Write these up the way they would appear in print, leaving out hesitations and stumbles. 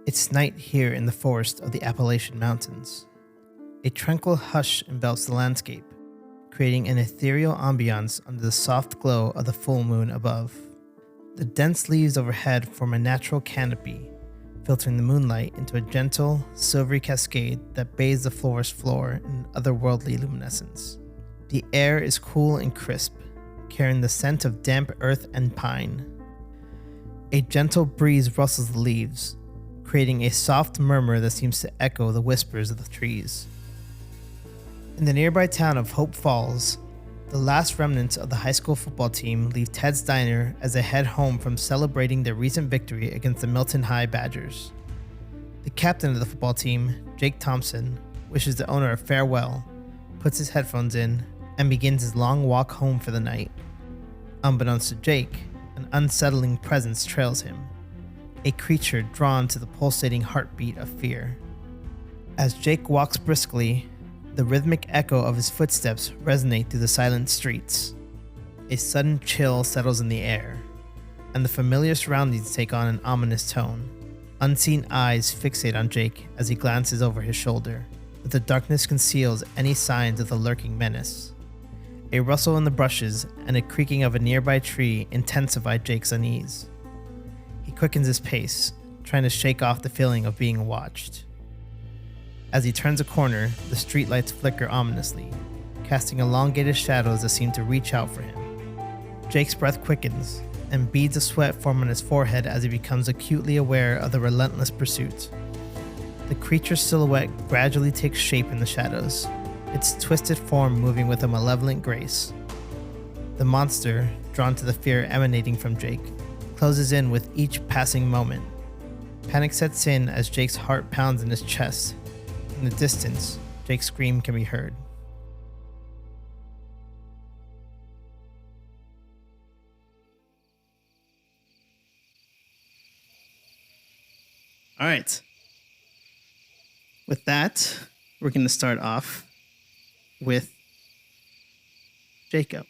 It's night here in the forest of the Appalachian Mountains. A tranquil hush envelops the landscape, creating an ethereal ambiance under the soft glow of the full moon above. The dense leaves overhead form a natural canopy, filtering the moonlight into a gentle, silvery cascade that bathes the forest floor in otherworldly luminescence. The air is cool and crisp, carrying the scent of damp earth and pine. A gentle breeze rustles the leaves, creating a soft murmur that seems to echo the whispers of the trees. In the nearby town of Hope Falls, the last remnants of the high school football team leave Ted's Diner as they head home from celebrating their recent victory against the Milton High Badgers. The captain of the football team, Jake Thompson, wishes the owner a farewell, puts his headphones in, and begins his long walk home for the night. Unbeknownst to Jake, an unsettling presence trails him, a creature drawn to the pulsating heartbeat of fear. As Jake walks briskly, the rhythmic echo of his footsteps resonate through the silent streets. A sudden chill settles in the air, and the familiar surroundings take on an ominous tone. Unseen eyes fixate on Jake as he glances over his shoulder, but the darkness conceals any signs of the lurking menace. A rustle in the brushes and a creaking of a nearby tree intensify Jake's unease. He quickens his pace, trying to shake off the feeling of being watched. As he turns a corner, the streetlights flicker ominously, casting elongated shadows that seem to reach out for him. Jake's breath quickens, and beads of sweat form on his forehead as he becomes acutely aware of the relentless pursuit. The creature's silhouette gradually takes shape in the shadows, its twisted form moving with a malevolent grace. The monster, drawn to the fear emanating from Jake, closes in with each passing moment. Panic sets in as Jake's heart pounds in his chest. In the distance, Jake's scream can be heard. All right. With that, we're going to start off with Jacob,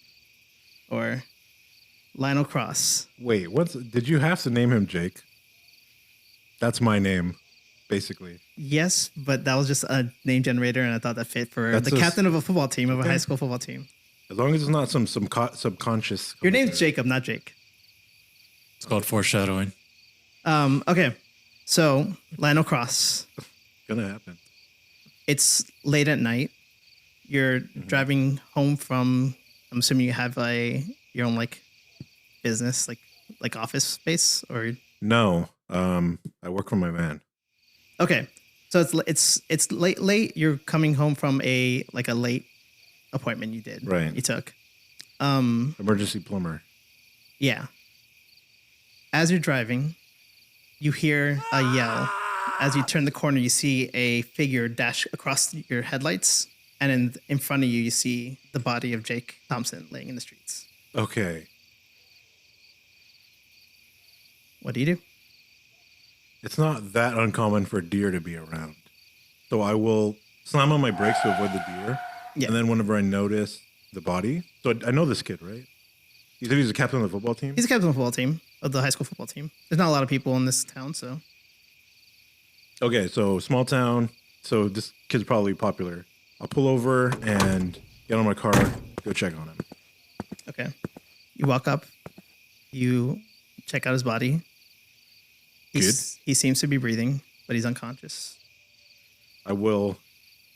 or Lionel Cross. Wait, did you have to name him Jake? That's my name, basically. Yes, but that was just a name generator, and I thought that fit for the captain of a football team, of a high school football team. As long as it's not some subconscious. Your name's Jacob, not Jake. It's called foreshadowing. Okay, so Lionel Cross. Gonna happen. It's late at night. You're driving home from. I'm assuming you have your own business, like office space, or No, I work for my man. Okay, so it's late. You're coming home from a late appointment you did. Right. You took. Emergency plumber. Yeah. As you're driving, you hear a yell. As you turn the corner, you see a figure dash across your headlights, and in front of you, you see the body of Jake Thompson laying in the streets. Okay. What do you do? It's not that uncommon for deer to be around. So I will slam on my brakes to avoid the deer. Yeah. And then whenever I notice the body. So I know this kid, right? You said he's a captain of the football team? He's a captain of the football team, of the high school football team. There's not a lot of people in this town, so. Okay, so small town. So this kid's probably popular. I'll pull over and get on my car, go check on him. Okay. You walk up. You check out his body. He seems to be breathing, but he's unconscious. I will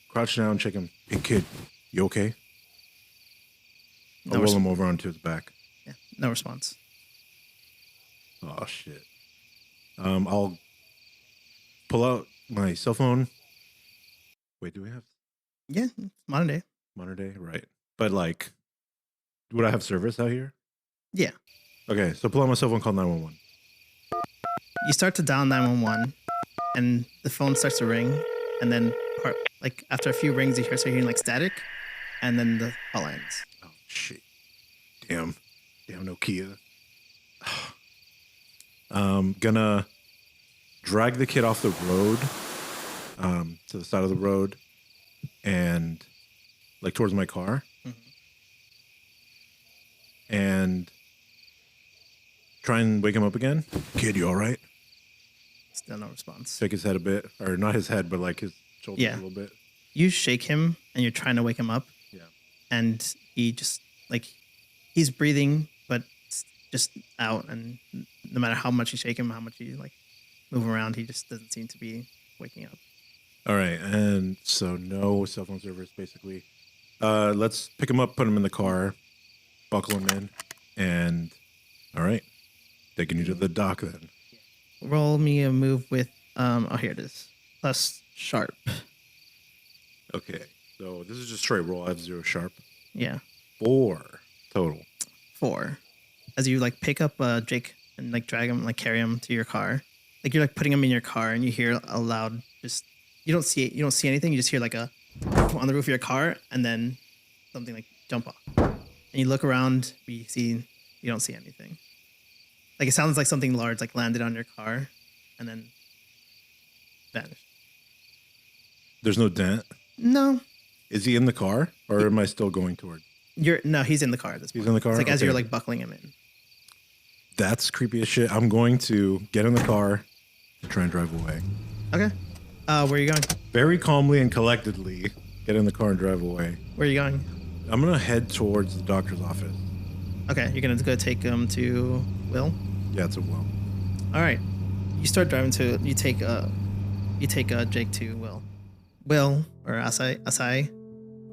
crouch down, check him. Hey, kid, you okay? I'll roll him over onto his back. Yeah, no response. Oh, shit. I'll pull out my cell phone. Wait, do we have? Yeah, modern day. Modern day, right. But would I have service out here? Yeah. Okay, so pull out my cell phone, call 911. You start to dial 911, and the phone starts to ring, and then after a few rings, you start hearing static, and then the call ends. Oh shit! Damn Nokia. Gonna drag the kid off the road, to the side of the road, and towards my car, and try and wake him up again. Kid, you all right? Still no response. Shake his head a bit, or not his head, but like his shoulders Yeah. a little bit. You shake him, and you're trying to wake him up. Yeah. And he just he's breathing, but it's just out. And no matter how much you shake him, how much you move around, he just doesn't seem to be waking up. All right, and so no cell phone service, basically. Let's pick him up, put him in the car, buckle him in, and all right, taking you to the dock then. Roll me a move with here it is, plus sharp. Okay, so this is just straight roll. I have 0 sharp. Yeah, 4 total. 4. As you pick up Jake and drag him, carry him to your car, you're putting him in your car, and you hear a loud you don't see anything. You just hear a on the roof of your car, and then something jump off. And you look around, you don't see anything. It sounds like something large landed on your car, and then vanished. There's no dent. No, Is he in the car, or am I still going toward? No, he's in the car at this point. He's in the car? It's as Okay. you're buckling him in. That's creepy as shit. I'm going to get in the car and try and drive away. Okay. Where are you going? Very calmly and collectedly, get in the car and drive away. Where are you going? I'm gonna head towards the doctor's office. Okay, you're gonna go take him to Will. Yeah, it's a well. All right. You start driving to. You take Jake to Will. Will or Asai.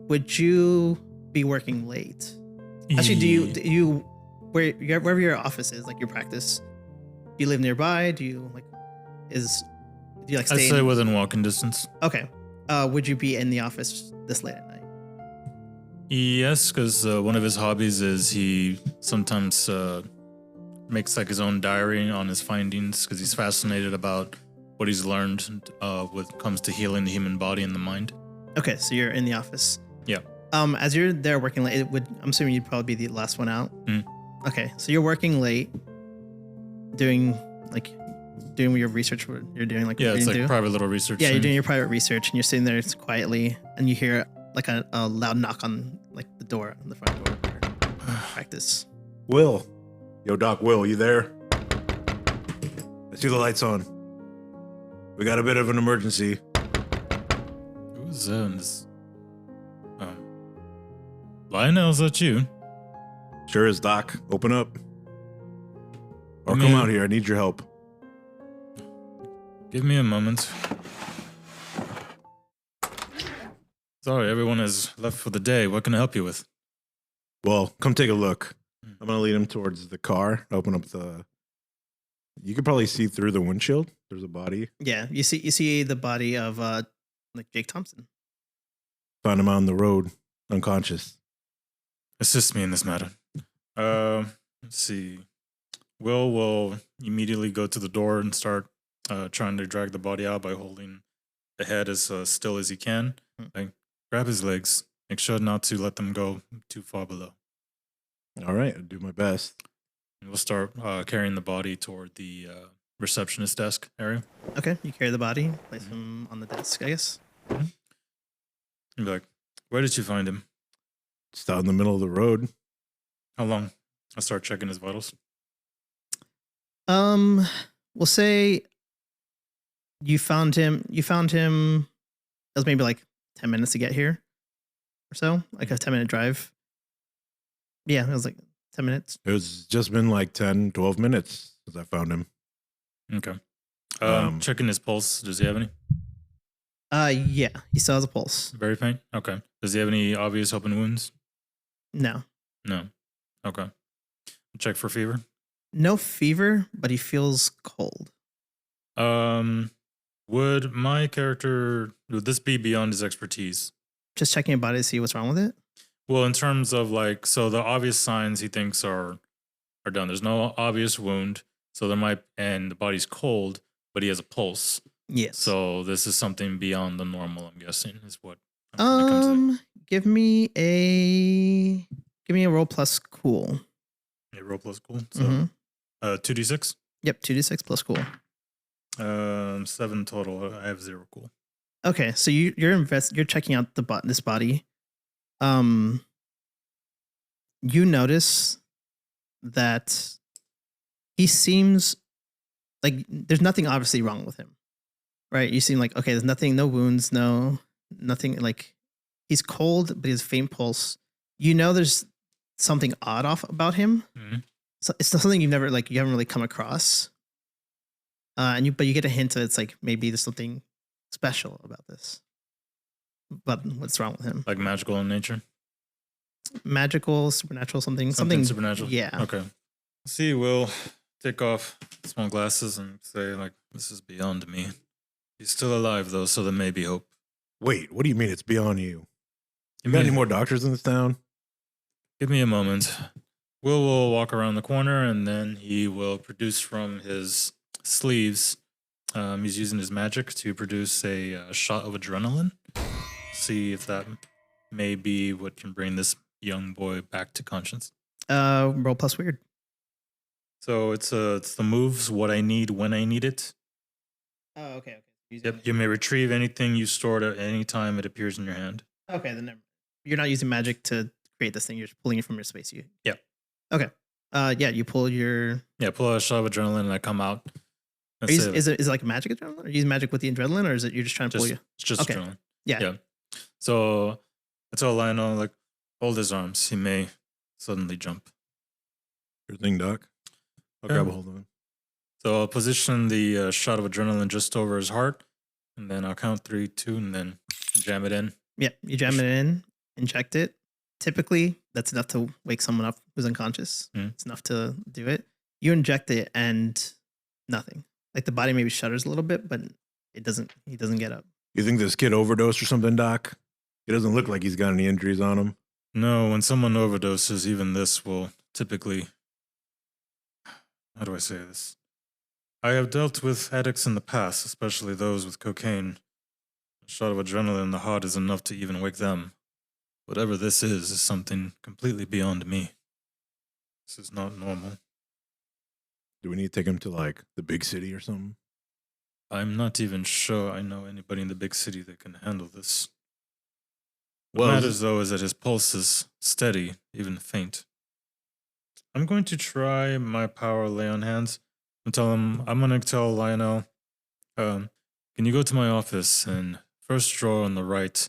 Would you be working late? Actually, do you wherever your office is, your practice? Do you live nearby? Do you do you I'd stay? say within walking distance. Okay. Would you be in the office this late at night? Yes, because one of his hobbies is he sometimes makes his own diary on his findings because he's fascinated about what he's learned when it comes to healing the human body and the mind. Okay, so you're in the office. Yeah. As you're there working late, I'm assuming you'd probably be the last one out. Mm. Okay, so you're working late, doing your research. What you're doing, Yeah, it's reading through. private little research. Yeah, you're thing. doing your private research, and you're sitting there quietly, and you hear a loud knock on the door, on the front door. Of your practice. Will. Yo, Doc Will, you there? I see the lights on. We got a bit of an emergency. Who's this? Lionel, is that you? Sure is, Doc. Open up. Or I come mean- out here. I need your help. Give me a moment. Sorry, everyone has left for the day. What can I help you with? Well, come take a look. I'm going to lead him towards the car. Open up the... You could probably see through the windshield. There's a body. Yeah, you see the body of Jake Thompson. Found him on the road, unconscious. Assist me in this matter. Let's see. Will immediately go to the door and start trying to drag the body out by holding the head as still as he can. Grab his legs. Make sure not to let them go too far below. All right, I'll do my best. And we'll start carrying the body toward the receptionist desk area. Okay, you carry the body, place him on the desk, I guess. And be like, where did you find him? Just out in the middle of the road. How long? I'll start checking his vitals. We'll say you found him. It was maybe 10 minutes to get here, or so, a 10-minute drive. Yeah, it was 10 minutes. It was just been 10, 12 minutes since I found him. Okay. Checking his pulse. Does he have any? Yeah, he still has a pulse. Very faint? Okay. Does he have any obvious open wounds? No, No. Okay. Check for fever. no fever, but he feels cold. Would this be beyond his expertise? Just checking about it to see what's wrong with it. Well, in terms of so the obvious signs he thinks are done. There's no obvious wound, so and the body's cold, but he has a pulse. Yes. So this is something beyond the normal, I'm guessing, is what when it comes give me a roll plus cool. to roll plus cool. So Mhm. 2d6. Yep, 2d6 plus cool. 7 total. I have 0 cool. Okay, so you're checking out this body. You notice that he seems like there's nothing obviously wrong with him, right? You seem like okay, there's nothing, no wounds, nothing. Like he's cold, but he has faint pulse. You know, there's something odd off about him. Mhm. So it's something you haven't really come across. But you get a hint that it's like maybe there's something special about this. But what's wrong with him? Like magical in nature? Magical, supernatural, something supernatural? Yeah. Okay. See, we'll take off small glasses and say, like, this is beyond me. He's still alive, though, so there may be hope. Wait, what do you mean it's beyond you? You got any more doctors in this town? Give me a moment. Will will walk around the corner, and then he will produce from his sleeves. He's using his magic to produce a shot of adrenaline. See if that may be what can bring this young boy back to conscience. Roll plus weird. So it's the moves, what I need when I need it. Oh, okay. Yep. You may retrieve anything you stored at any time it appears in your hand. Okay, then you're not using magic to create this thing. You're just pulling it from your space. Yeah. Okay. Yeah, you pull your. Yeah, pull a shot of adrenaline and I come out. Is it like magic adrenaline? Are you using magic with the adrenaline, or is it you're just trying to pull you? It's just okay. adrenaline. Yeah. So I tell Lionel, like, hold his arms. He may suddenly jump. Sure thing, Doc. I'll grab a hold of him. So I'll position the shot of adrenaline just over his heart, and then I'll count 3, 2, and then jam it in. Yeah, you jam it in, inject it. Typically, that's enough to wake someone up who's unconscious. It's enough to do it. You inject it, and nothing. Like the body maybe shudders a little bit, but it doesn't. He doesn't get up. You think this kid overdosed or something, Doc? It doesn't look like he's got any injuries on him. No, when someone overdoses, even this will typically. How do I say this? I have dealt with addicts in the past, especially those with cocaine. A shot of adrenaline in the heart is enough to even wake them. Whatever this is something completely beyond me. This is not normal. Do we need to take him to, like, the big city or something? I'm not even sure I know anybody in the big city that can handle this. Well, What matters, though, is that his pulse is steady, even faint. I'm going to try my power lay on hands and tell him, I'm going to tell Lionel, can you go to my office and first drawer on the right,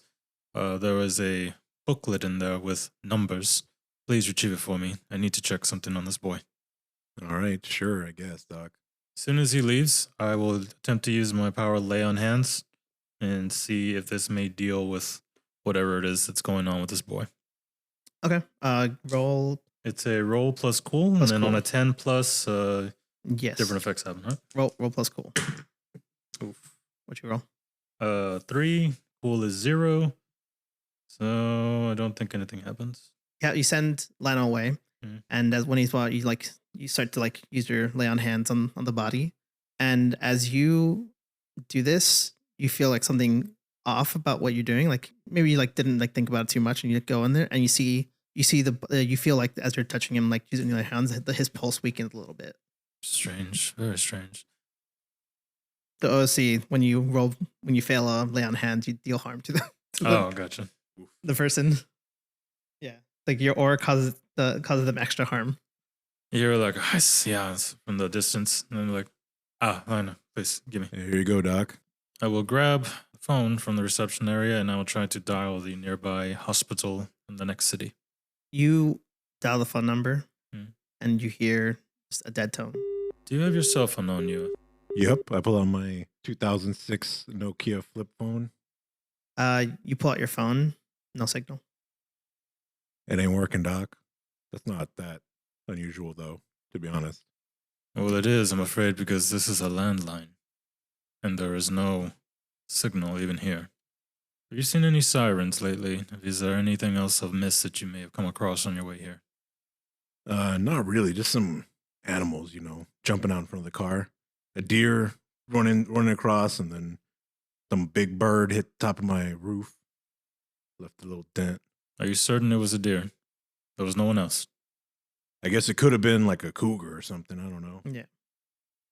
there is a booklet in there with numbers. Please retrieve it for me. I need to check something on this boy. All right, sure, I guess, Doc. As soon as he leaves, I will attempt to use my power lay on hands and see if this may deal with whatever it is that's going on with this boy. Okay. Roll. It's a roll plus cool, and then on a 10 plus, yes, different effects happen, huh? Roll plus cool. Oof. What you roll? 3. Cool is 0. So I don't think anything happens. Yeah, you send Lionel away, and as when he's you start to like use your lay on hands on the body, and as you do this, you feel like something off about what you're doing. Like maybe you like didn't like think about it too much, and you go in there and you see you feel like as you're touching him, like using your hands, his pulse weakens a little bit. Strange, very strange. The OC when you fail a lay on hands, you deal harm to Oh, gotcha. the person. Yeah, like your aura causes them extra harm. You're like, yeah, it's from the distance, and then you're like, Lionel, please give me. Here you go, Doc. I will grab the phone from the reception area, and I will try to dial the nearby hospital in the next city. You dial the phone number, and you hear just a dead tone. Do you have your cell phone on you? Yep, I pull out my 2006 Nokia flip phone. You pull out your phone, no signal. It ain't working, Doc. That's not that unusual, though, to be honest. Well, it is, I'm afraid, because this is a landline, and there is no signal even here. Have you seen any sirens lately? Is there anything else of miss that you may have come across on your way here? Not really. Just some animals, jumping out in front of the car. A deer running across, and then some big bird hit the top of my roof. Left a little dent. Are you certain it was a deer? There was no one else. I guess it could have been like a cougar or something. I don't know. Yeah.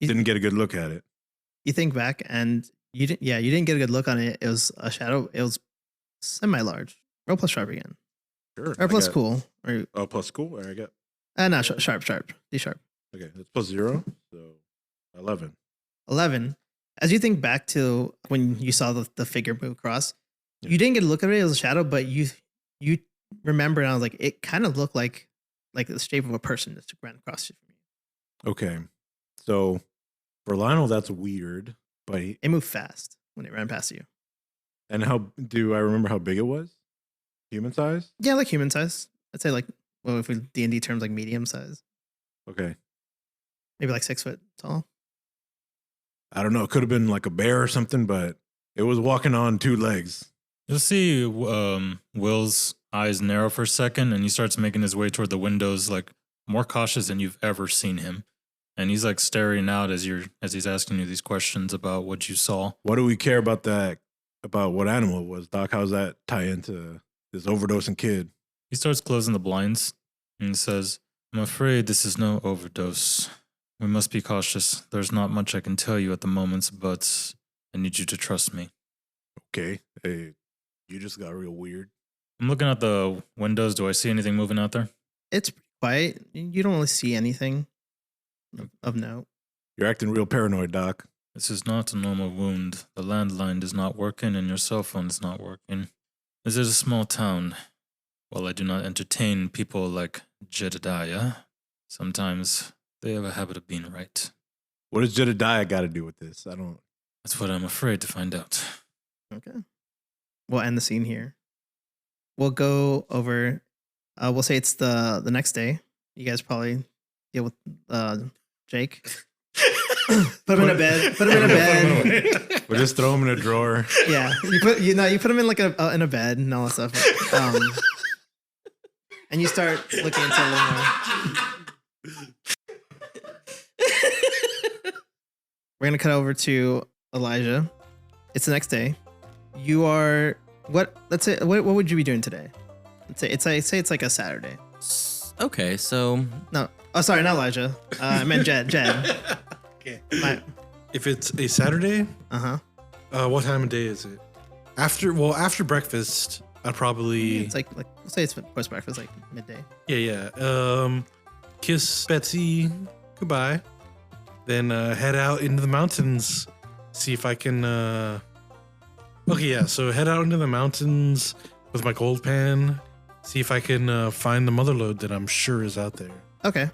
Didn't get a good look at it. You think back, and you didn't get a good look on it. It was a shadow. It was semi-large. Roll plus sharp again. Sure. Or plus cool. Or plus cool. Where I get. no, sharp. D sharp. Okay, that's plus 0. So 11. 11. As you think back to when you saw the figure move across, Yeah. you didn't get a look at it. It was a shadow, but you remember, and I was like, it kind of looked like the shape of a person just ran across you from you. Okay. So for Lionel, that's weird. But It moved fast when it ran past you. and how do I remember how big it was? Human size? Yeah, like human size. I'd say if we D&D terms, like medium size. Okay. Maybe like 6 foot tall. I don't know. It could have been like a bear or something, but it was walking on 2 legs. You'll see Will's eyes narrow for a second, and he starts making his way toward the windows, like more cautious than you've ever seen him. And he's like staring out as he's asking you these questions about what you saw. What do we care about that? About what animal it was, Doc? How's that tie into this overdosing kid? He starts closing the blinds and says, I'm afraid this is no overdose. We must be cautious. There's not much I can tell you at the moment, but I need you to trust me. Okay. Hey, you just got real weird. I'm looking at the windows. Do I see anything moving out there? It's pretty quiet. You don't really see anything of note. You're acting real paranoid, Doc. This is not a normal wound. The landline is not working and your cell phone is not working. This is a small town. While I do not entertain people like Jedediah, sometimes they have a habit of being right. What does Jedediah got to do with this? I don't. That's what I'm afraid to find out. Okay. We'll end the scene here. We'll go over. We'll say it's the next day. You guys probably deal with Jake. Put him in a bed. Put him in a bed. We'll just throw him in a drawer. Yeah, you put him in like in a bed and all that stuff. And you start looking into a little more. We're gonna cut over to Elijah. It's the next day. You are what? Let's say what would you be doing today? Let's say it's like a Saturday. Okay, so No, oh sorry, not Elijah. I meant Jed. Okay. If it's a Saturday, Uh-huh. what time of day is it? After breakfast, I'd probably It's like let's say it's post breakfast, like midday. yeah. Kiss Betsy goodbye, then head out into the mountains, see if I can. Okay, yeah. So head out into the mountains with my gold pan, see if I can find the mother lode that I'm sure is out there. Okay.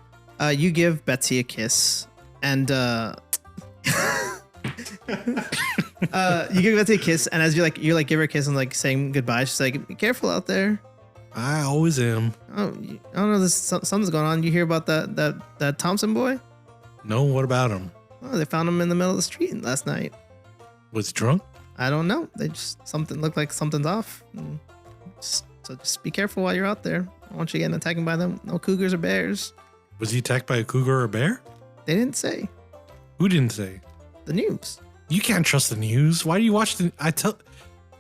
You give Betsy a kiss, and you give Betsy a kiss, and as you give her a kiss and like saying goodbye, she's like, "Be careful out there." I always am. Oh, I don't know. Something's going on. You hear about that Thompson boy? No, what about him? Oh, they found him in the middle of the street last night. Was he drunk? I don't know. They just looked like something's off. So just be careful while you're out there. I don't want you getting attacked by them. No cougars or bears. Was he attacked by a cougar or a bear? They didn't say. Who didn't say? The news. You can't trust the news. Why do you watch the?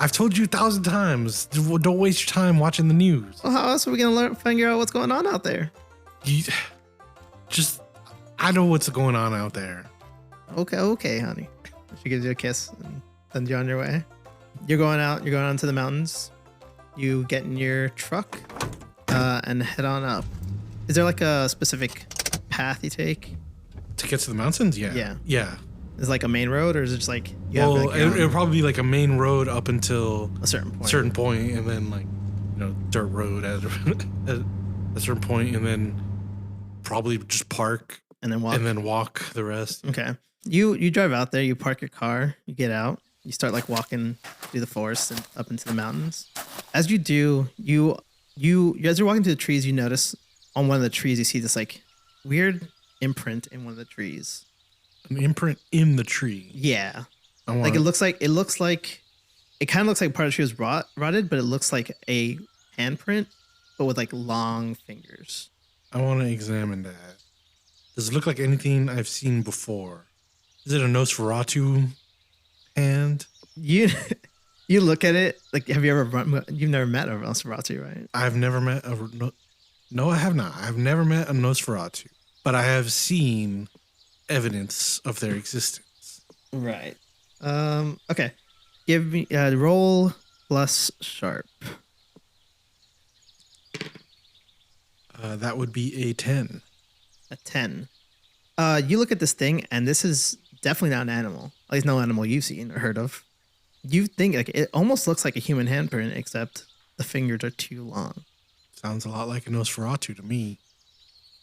I've told you 1,000 times. Don't waste your time watching the news. Well, how else are we gonna figure out what's going on out there? I know what's going on out there. Okay, honey. She gives you a kiss and sends you on your way. You're going out. You're going out into the mountains. You get in your truck and head on up. Is there like a specific path you take? To get to the mountains? Yeah. Yeah. Is it like a main road, or is it just like you have like, it'll probably be like a main road up until a certain point, and then like dirt road at a certain point, and then probably just park and then walk the rest. Okay. You drive out there. You park your car. You get out. You start like walking through the forest and up into the mountains. As you do, as you're walking through the trees, you notice on one of the trees you see this like weird imprint in one of the trees. An imprint in the tree. Yeah. It kind of looks like part of the tree was rotted, but it looks like a handprint, but with like long fingers. I want to examine that. Does it look like anything I've seen before? Is it a Nosferatu hand? You look at it like, you've never met a Nosferatu, right? I've never met no, I have not. I've never met a Nosferatu, but I have seen evidence of their existence. Right. Okay. Give me roll plus sharp. That would be a 10. A 10. You look at this thing, and this is definitely not an animal. At least no animal you've seen or heard of. You think like it almost looks like a human handprint, except the fingers are too long. Sounds a lot like a Nosferatu to me.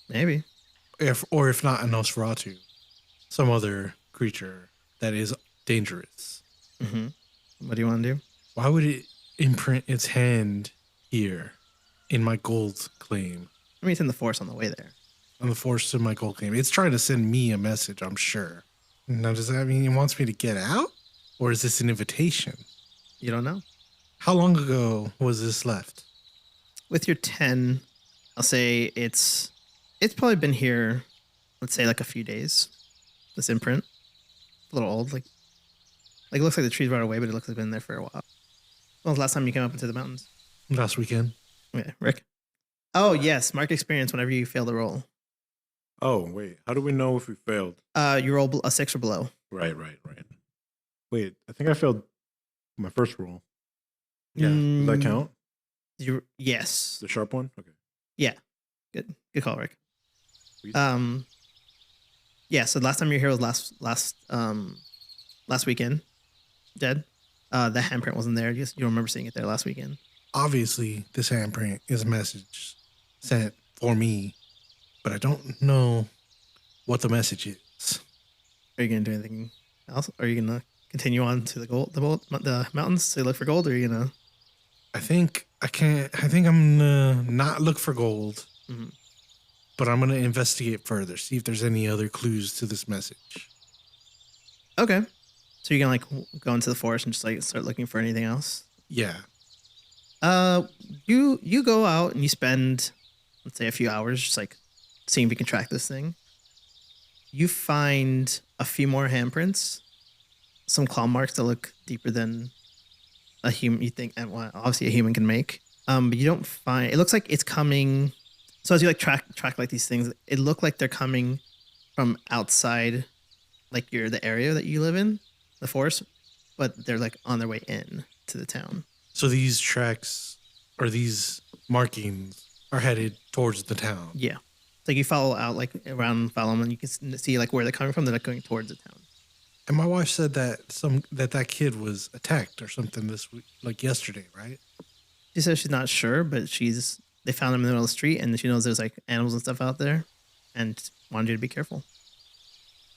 Maybe. If not a Nosferatu, some other creature that is dangerous. Mm-hmm. What do you want to do? Why would it imprint its hand here in my gold claim? I mean, it's in the forest on the way there. On the force of my gold claim. It's trying to send me a message, I'm sure. Now, does that mean it wants me to get out? Or is this an invitation? You don't know. How long ago was this left? With your 10, I'll say it's probably been here, let's say like a few days. This imprint. A little old. Like it looks like the trees rot away, but it looks like it's been there for a while. When was the last time you came up into the mountains? Last weekend. Okay, Rick. Oh, yes. Mark experience whenever you fail the roll. Oh, wait. How do we know if we failed? You roll a 6 or below. Right. Wait, I think I failed my first roll. Yeah. Does that count? Yes. The sharp one? Okay. Yeah. Good call, Rick. Please. Yeah, so the last time you were here was last weekend. Dead. The handprint wasn't there. You don't remember seeing it there last weekend. Obviously, this handprint is a message sent for me, but I don't know what the message is. Are you gonna do anything else? Are you gonna continue on to the mountains to look for gold, or are you gonna? I think I'm gonna not look for gold, but I'm gonna investigate further, see if there's any other clues to this message. Okay. So you're gonna like go into the forest and just like start looking for anything else? Yeah. You go out and you spend, let's say, a few hours just like seeing if you can track this thing. You find a few more handprints, some claw marks that look deeper than a human. You think, and well, obviously a human can make. But you don't find. It looks like it's coming. So as you like track like these things, it look like they're coming from outside, like the area that you live in, the forest, but they're like on their way in to the town. So these tracks or these markings are headed towards the town. Yeah. It's like you follow out, like around, follow them, and you can see like where they're coming from. They're like going towards the town. And my wife said that that kid was attacked or something this week, like yesterday, right? She says she's not sure, but they found him in the middle of the street, and she knows there's like animals and stuff out there, and wanted you to be careful.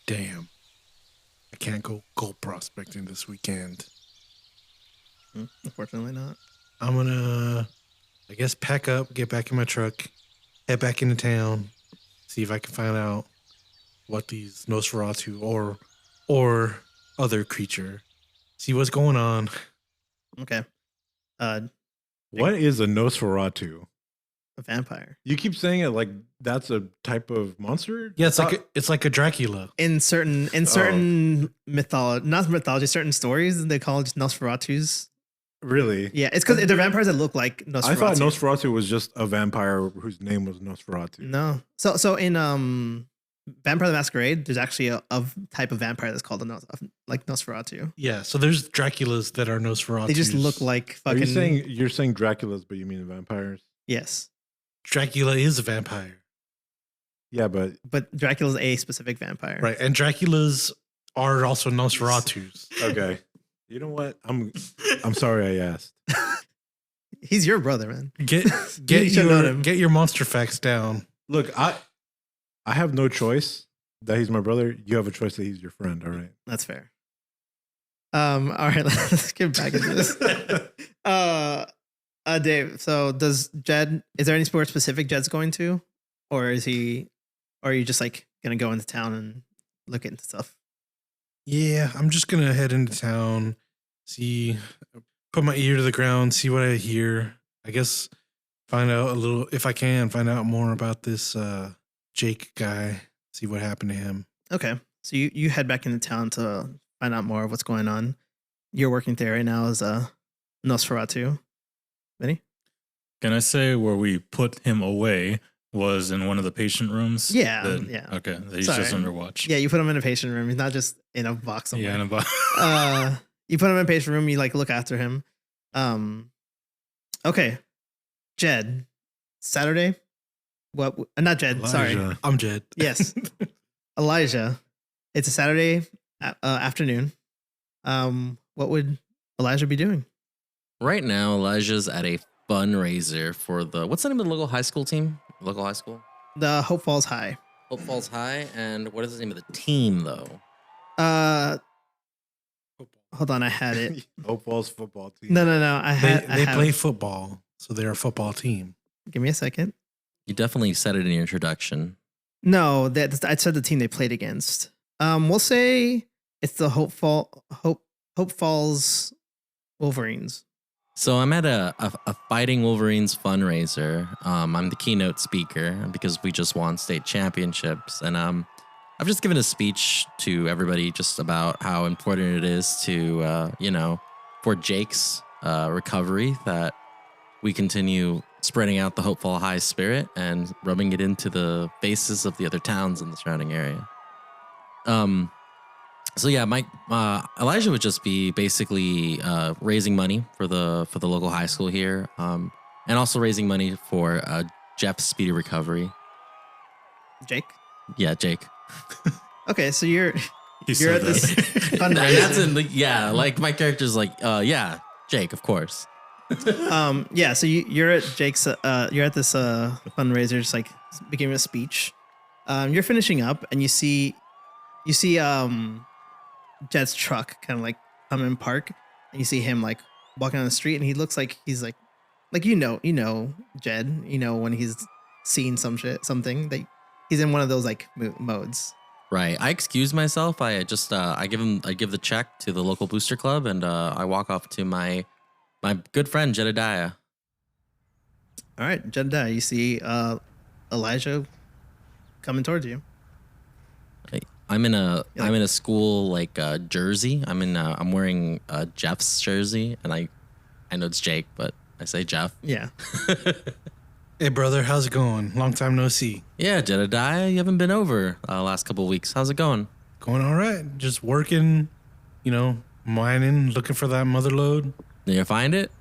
Damn. I can't go gold prospecting this weekend. Unfortunately not. I'm gonna, I guess, pack up, get back in my truck, head back into town, see if I can find out what these Nosferatu or other creature, see what's going on. Okay. What is a Nosferatu? A vampire. You keep saying it like that's a type of monster? Yeah, it's like a Dracula. In certain mythology, not mythology, certain stories, they call it just Nosferatus. Really? Yeah, it's because they're vampires that look like Nosferatu. I thought Nosferatu was just a vampire whose name was Nosferatu. No. So in Vampire the Masquerade, there's actually a type of vampire that's called like Nosferatu. Yeah, so there's Draculas that are Nosferatu. They just look like fucking. You're saying Draculas, but you mean vampires? Yes. Dracula is a vampire. Yeah, but Dracula's a specific vampire. Right, and Draculas are also Nosferatus. Okay. You know what? I'm sorry I asked. He's your brother, man. Get your monster facts down. Look, I have no choice that he's my brother. You have a choice that he's your friend. All right. That's fair. All right, let's get back into this. Dave, so is there any sport specific Jed's going to? Or are you just like gonna go into town and look into stuff? Yeah, I'm just gonna head into town, put my ear to the ground, see what I hear. I guess find out a little, if I can, find out more about this Jake guy, see what happened to him. Okay, so you head back into town to find out more of what's going on. You're working there right now as a Nosferatu. Vinny? Can I say where we put him away was in one of the patient rooms? Yeah. Okay, he's just under watch. Yeah, you put him in a patient room. He's not just in a box somewhere. Yeah, in a box. You put him in a patient room. You like look after him. Okay, Jed. Saturday. What? Not Jed. Elijah. Sorry, I'm Jed. Yes, Elijah. It's a Saturday. afternoon. What would Elijah be doing? Right now, Elijah's at a fundraiser for what's the name of the local high school team? Local high school? The Hope Falls High. Hope Falls High. And what is the name of the team, though? Hold on, I had it. Hope Falls football team. No. They play football, so they're a football team. Give me a second. You definitely said it in your introduction. No, I said the team they played against. We'll say it's the Hope Falls Wolverines. So I'm at a Fighting Wolverines fundraiser. I'm the keynote speaker because we just won state championships. And I've just given a speech to everybody just about how important it is to, for Jake's recovery, that we continue spreading out the Hopeful High spirit and rubbing it into the faces of the other towns in the surrounding area. So yeah, Elijah would just be basically raising money for the local high school here, and also raising money for Jeff's speedy recovery. Jake? Yeah, Jake. Okay, so you're at said this that. fundraiser. Like my character's like, yeah, Jake, of course. So you're at Jake's. You're at this fundraiser, just like giving a speech. You're finishing up, and you see Jed's truck kind of like come in park, and you see him like walking on the street, and he looks like he's like Jed, when he's seen something that he's in one of those like modes. Right. I excuse myself. I just I give the check to the local booster club, and I walk off to my good friend Jedediah. All right, Jedediah, you see Elijah coming towards you. I'm in a school like jersey. I'm wearing Jeff's jersey, and I know it's Jake, but I say Jeff. Yeah. Hey, brother, how's it going? Long time no see. Yeah, Jedediah, you haven't been over last couple of weeks. How's it going? Going all right. Just working, mining, looking for that mother lode. Did you find it?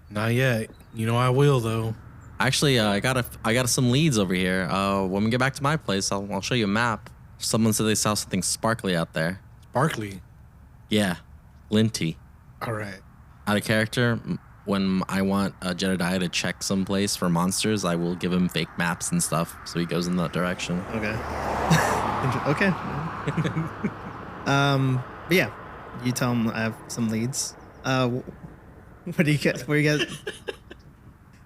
Not yet. I will though. Actually, I got some leads over here. When we get back to my place, I'll show you a map. Someone said they saw something sparkly out there. Sparkly. Yeah, linty. All right. Out of character, when I want Jedediah to check someplace for monsters, I will give him fake maps and stuff, so he goes in that direction. Okay. Okay. But yeah, you tell him I have some leads. What do you get? Where you get?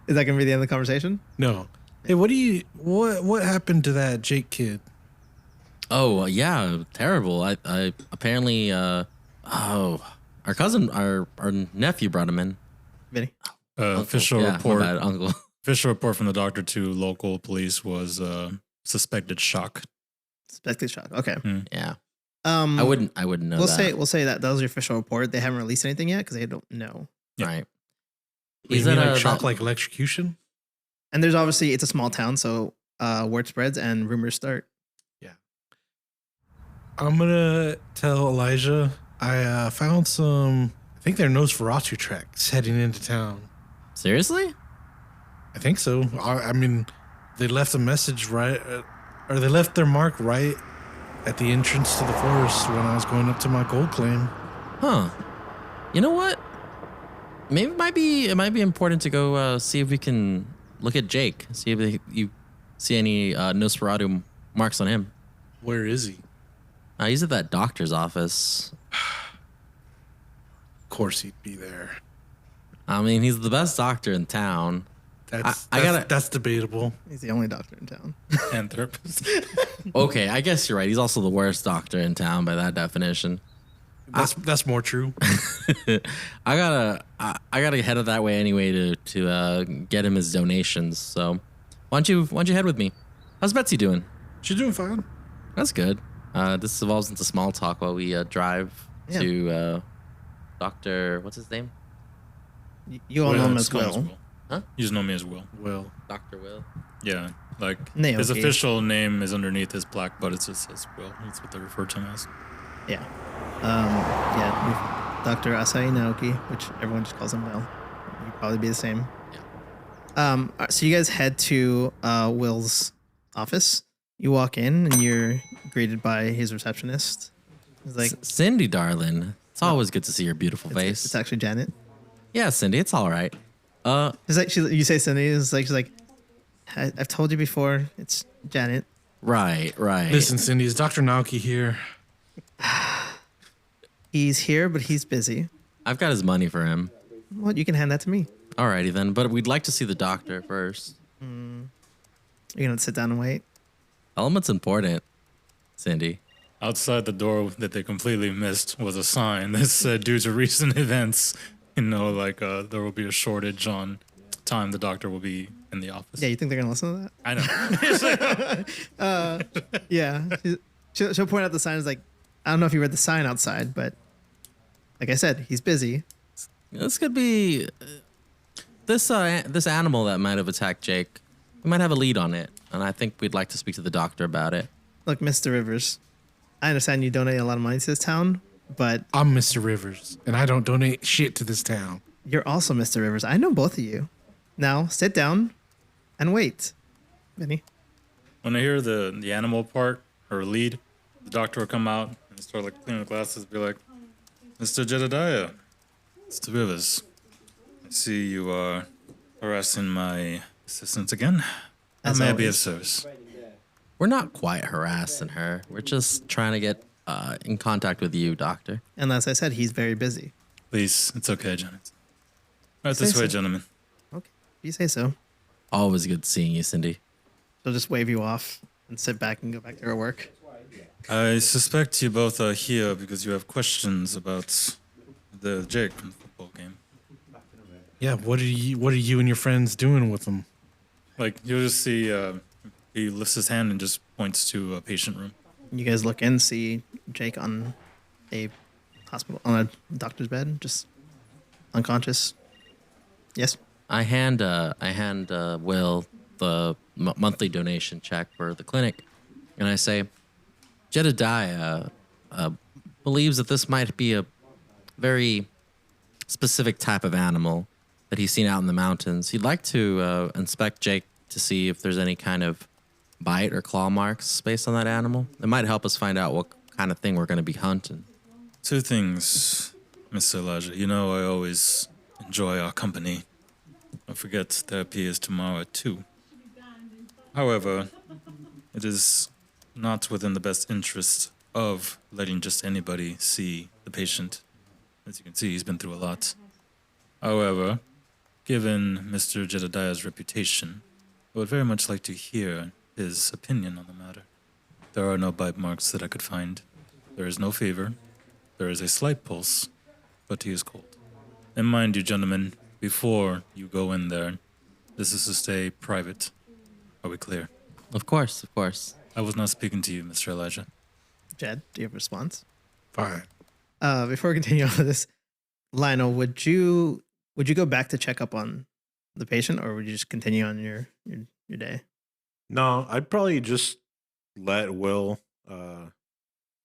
Is that gonna be the end of the conversation? No. Hey, what happened to that Jake kid? Oh yeah, terrible. I apparently our cousin, our nephew brought him in. Vinny? Official Yeah, report. my bad, uncle. Official report from the doctor to local police was suspected shock. Suspected shock. Okay. Yeah. I I wouldn't know We'll say that was your official report. They haven't released anything yet because they don't know. Yeah. Right. He's like shock, like electrocution. And there's obviously it's a small town, so word spreads and rumors start. I'm gonna tell Elijah I found some. I think they're Nosferatu tracks heading into town. Seriously? I think so. I mean, they left a message right, or they left their mark right at the entrance to the forest when I was going up to my gold claim. Huh. You know what? Maybe it might be important to go see if we can look at Jake. See if you see any Nosferatu marks on him. Where is he? He's at that doctor's office. Of course he'd be there. I mean, he's the best doctor in town. That's debatable. He's the only doctor in town. And therapist. Okay, I guess you're right. He's also the worst doctor in town by that definition. That's more true. I gotta head that way anyway to get him his donations. So why don't you head with me? How's Betsy doing? She's doing fine. That's good. This evolves into small talk while we drive to Dr. What's his name? You all know him as It's known Will. Huh? You just know me as Will. Well, Dr. Will. Yeah, like Naoki. his official name is underneath his plaque, but it just says Will. That's what they refer to him as. Yeah. Dr. Asai Naoki, which everyone just calls him Will. You'd probably be the same. Yeah. So you guys head to Will's office. You walk in and you're greeted by his receptionist. He's like, Cindy, darling. It's always good to see your beautiful face. it's actually Janet. Yeah, Cindy, it's all right. It's like you say Cindy. It's like she's like, I've told you before. It's Janet. Right. Listen, Cindy, is Dr. Naoki here? He's here, but he's busy. I've got his money for him. Well, you can hand that to me. Alrighty then, but we'd like to see the doctor first. You're gonna sit down and wait. Element's important, Cindy. Outside the door that they completely missed was a sign that said, due to recent events, there will be a shortage on time the doctor will be in the office. Yeah, you think they're gonna listen to that? I know. Yeah. She'll point out the sign. Is like, I don't know if you read the sign outside, but like I said, he's busy. This could be this animal that might have attacked Jake. We might have a lead on it, and I think we'd like to speak to the doctor about it. Look, Mr. Rivers, I understand you donate a lot of money to this town, but I'm Mr. Rivers, and I don't donate shit to this town. you're also Mr. Rivers. I know both of you. Now sit down and wait. Vinny. When I hear the animal part or lead, the doctor will come out and start like cleaning the glasses, be like, Mr. Jedediah, Mr. Rivers, I see you are harassing my assistant again. How As may I be of always. service? We're not quite harassing her. We're just trying to get in contact with you, doctor. And as I said, he's very busy. Please, it's okay, Janet. Right Say this way, so. gentlemen. Okay, if you say so. Always good seeing you, Cindy. She'll just wave you off and sit back and go back to her work. I suspect you both are here because you have questions about the Jake from the football game. Yeah, what are you and your friends doing with them? Like, you'll just see he lifts his hand and just points to a patient room. You guys look in, see Jake on a doctor's bed, just unconscious. Yes. I hand Will the monthly donation check for the clinic, and I say, Jedediah believes that this might be a very specific type of animal that he's seen out in the mountains. He'd like to inspect Jake to see if there's any kind of bite or claw marks based on that animal. It might help us find out what kind of thing we're going to be hunting. Two things, Mr. Elijah. You know I always enjoy our company. Don't forget therapy is tomorrow at 2. However, it is not within the best interest of letting just anybody see the patient. As you can see, he's been through a lot. However, given Mr. Jedediah's reputation, I would very much like to hear his opinion on the matter. There are no bite marks that I could find. There is no fever. There is a slight pulse, but he is cold. And mind you, gentlemen, before you go in there, this is to stay private. Are we clear? Of course, of course. I was not speaking to you, Mr. Elijah. Jed, do you have a response? Fine. Before we continue on with this, Lionel, would you go back to check up on the patient, or would you just continue on your day? No, I'd probably just let Will.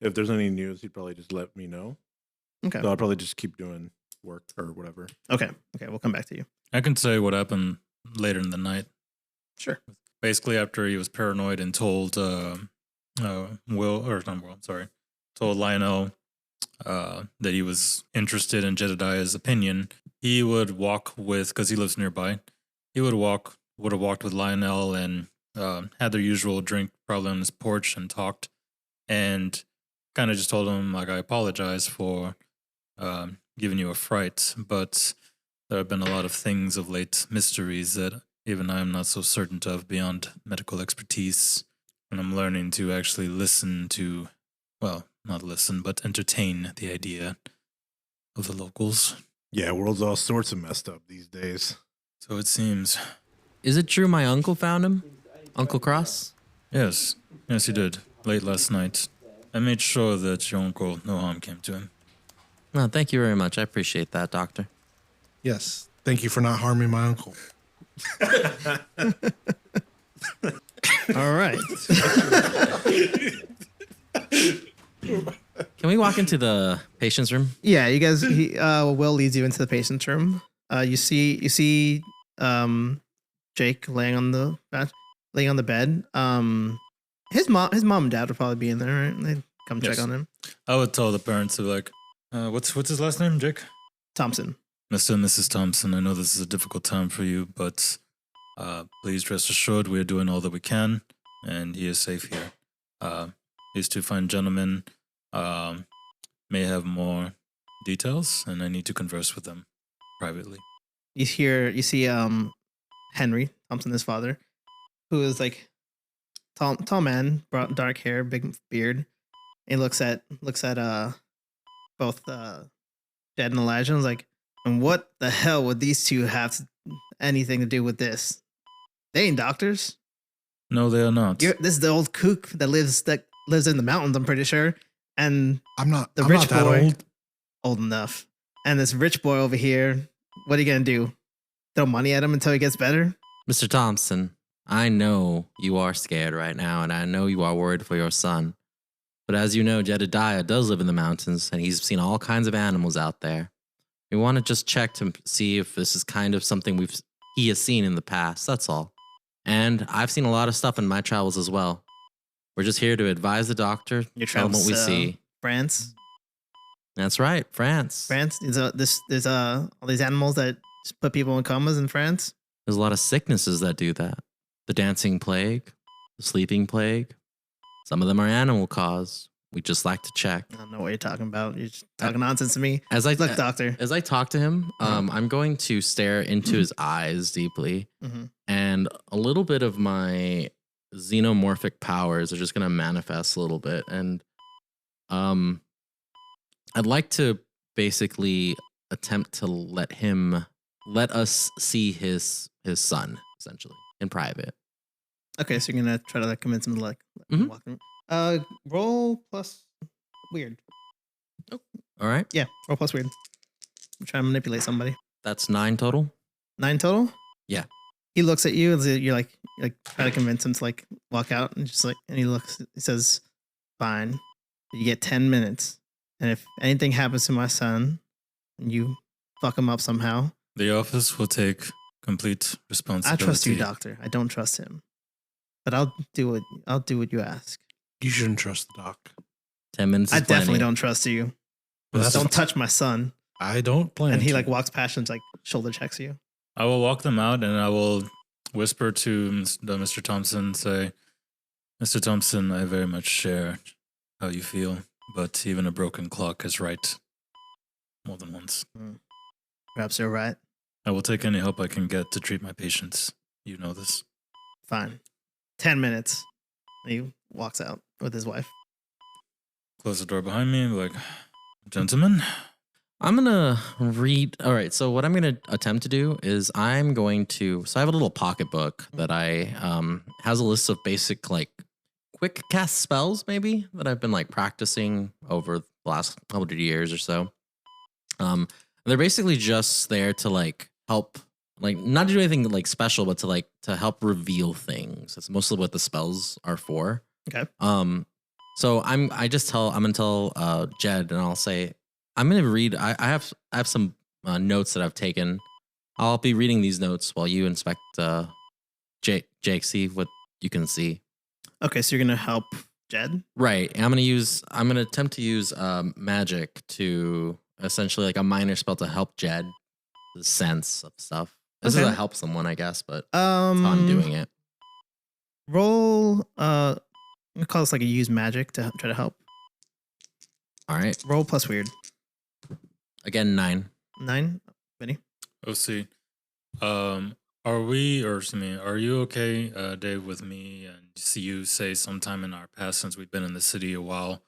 If there's any news, he'd probably just let me know. Okay. So I'll probably just keep doing work or whatever. Okay. We'll come back to you. I can say what happened later in the night. Sure. Basically, after he was paranoid and told told Lionel that he was interested in Jedediah's opinion, he would walk with, because he lives nearby, would have walked with Lionel and had their usual drink probably on his porch and talked, and kind of just told him, like, I apologize for giving you a fright, but there have been a lot of things of late, mysteries that even I am not so certain of beyond medical expertise, and I'm learning to actually listen to, well, not listen, but entertain the idea of the locals. Yeah, world's all sorts of messed up these days. So it seems. Is it true my uncle found him? Uncle Cross? Yes, he did, late last night. I made sure that your uncle, no harm came to him. Well, thank you very much. I appreciate that, doctor. Yes. Thank you for not harming my uncle. All right. Can we walk into the patient's room? Yeah, you guys. Will leads you into the patient's room. You see Jake laying on the bed. His mom and dad would probably be in there, right? come Yes. check on him. I would tell the parents to be like, what's his last name, Jake? Thompson. Mr. and Mrs. Thompson, I know this is a difficult time for you, but please rest assured we are doing all that we can, and he is safe here. These two fine gentlemen may have more details, and I need to converse with them privately. You see Henry Thompson, his father, who is like tall man, dark hair, big beard. He looks at both Jed and Elijah and is like, and what the hell would these two have anything to do with this? They ain't doctors. No, they are not. This is the old kook that lives in the mountains, I'm pretty sure. And I'm not the I'm rich not that boy, old. old enough. And this rich boy over here, what are you gonna do? Throw money at him until he gets better? Mr. Thompson, I know you are scared right now, and I know you are worried for your son. But as you know, Jedediah does live in the mountains, and he's seen all kinds of animals out there. We want to just check to see if this is kind of something he has seen in the past, that's all. And I've seen a lot of stuff in my travels as well. We're just here to advise the doctor, Your tell him what we travels, see. France. That's right, France. France. There's all these animals that just put people in comas in France. There's a lot of sicknesses that do that. The dancing plague, the sleeping plague. Some of them are animal caused. We just like to check. I don't know what you're talking about. You're just talking nonsense to me. Look, doctor. As I talk to him, I'm going to stare into his eyes deeply, and a little bit of my xenomorphic powers are just going to manifest a little bit, and I'd like to basically attempt to let us see his son essentially in private. Okay, so you're gonna try to convince him to let Mhm. walk him. Roll plus weird. All right, Yeah, roll plus weird. I'm trying to manipulate somebody. that's 9 total. 9 total. Yeah. He looks at you. You're like try to convince him to like walk out, and just like, and he looks. He says, "Fine, you get 10 minutes, and if anything happens to my son, and you fuck him up somehow, The office will take complete I responsibility. trust you, doctor. I don't trust him, but I'll do what you ask. You shouldn't trust the doc. 10 minutes. I is plenty. definitely don't trust you. Well, that's Don't touch my son." I don't plan. And he to. like walks past and like shoulder checks you. I will walk them out, and I will whisper to Mr. Thompson, say, Mr. Thompson, I very much share how you feel, but even a broken clock is right more than once. Perhaps you're right. I will take any help I can get to treat my patients. You know this. Fine. 10 minutes. And he walks out with his wife. Close the door behind me, like, gentlemen. I'm going to read. All right. So what I'm going to attempt to do is so I have a little pocketbook that has a list of basic, like, quick cast spells maybe that I've been like practicing over the last couple of years or so. They're basically just there to like help, like not to do anything like special, but to help reveal things. That's mostly what the spells are for. Okay. So I'm gonna tell Jed, and I'll say I'm gonna read. I have some notes that I've taken. I'll be reading these notes while you inspect Jake, see what you can see. Okay, so you're going to help Jed? Right. I'm gonna attempt to use magic to essentially like a minor spell to help Jed the sense of stuff. This Okay. is to help someone, I guess, but it's fun doing it. Roll, I'm going to call this like a use magic to try to help. All right. Roll plus weird. Again, 9. 9. Benny? OC. Are you okay, Dave, with me and see you say sometime in our past, since we've been in the city a while,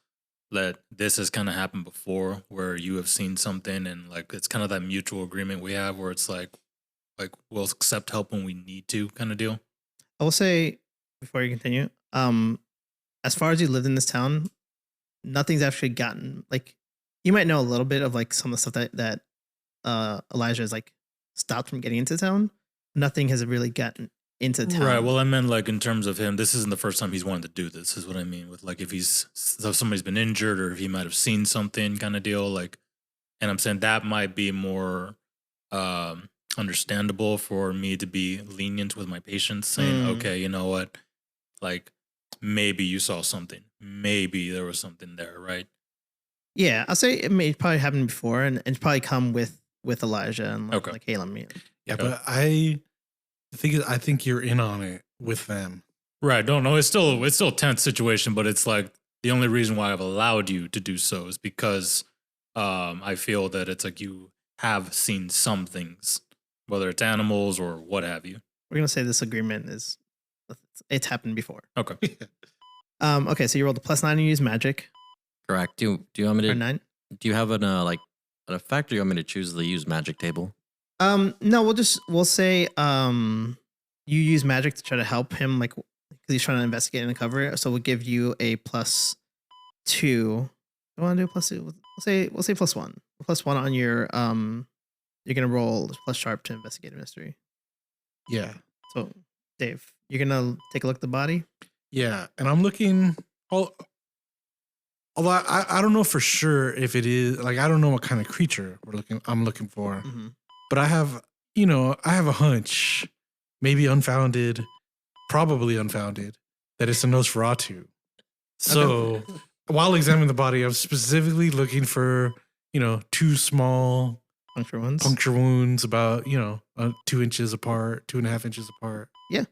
that this has kind of happened before, where you have seen something and like it's kind of that mutual agreement we have where it's like we'll accept help when we need to kind of deal? I will say, before you continue, as far as you lived in this town, nothing's actually gotten, like, you might know a little bit of like some of the stuff that Elijah has like stopped from getting into town. Nothing has really gotten into town. Right. Well, I meant like in terms of him, this isn't the first time he's wanted to do this, is what I mean. With like if somebody's been injured or if he might have seen something kind of deal. Like, and I'm saying that might be more understandable for me to be lenient with my patients, saying, okay, you know what, like maybe you saw something. maybe there was something there, right? Yeah, I'll say it may probably happened before, and it's probably come with Elijah and Okay. like, hey, let me. Yeah, Okay. but I think you're in on it with them. Right. Don't know. It's still a tense situation, but it's like the only reason why I've allowed you to do so is because I feel that it's like you have seen some things, whether it's animals or what have you. We're gonna say this agreement is it's happened before. Okay. Okay, so you rolled a +9 and you use magic Correct. Do you want me or to? 9. Do you have an an effect, or you want me to choose the use magic table? No, we'll say you use magic to try to help him, like because he's trying to investigate and uncover it. So we'll give you a +2. You want to do a +2? We'll say +1. +1 on your You're gonna roll plus sharp to investigate a mystery. Yeah. So Dave, you're gonna take a look at the body. Yeah, and I'm looking. Although I don't know for sure if it is like I don't know what kind of creature I'm looking for, Mm-hmm. but I have a hunch, maybe unfounded, probably unfounded, that it's a Nosferatu. So while examining the body, I'm specifically looking for 2 small Puncture wounds. about 2 inches apart, 2.5 inches apart. Yeah.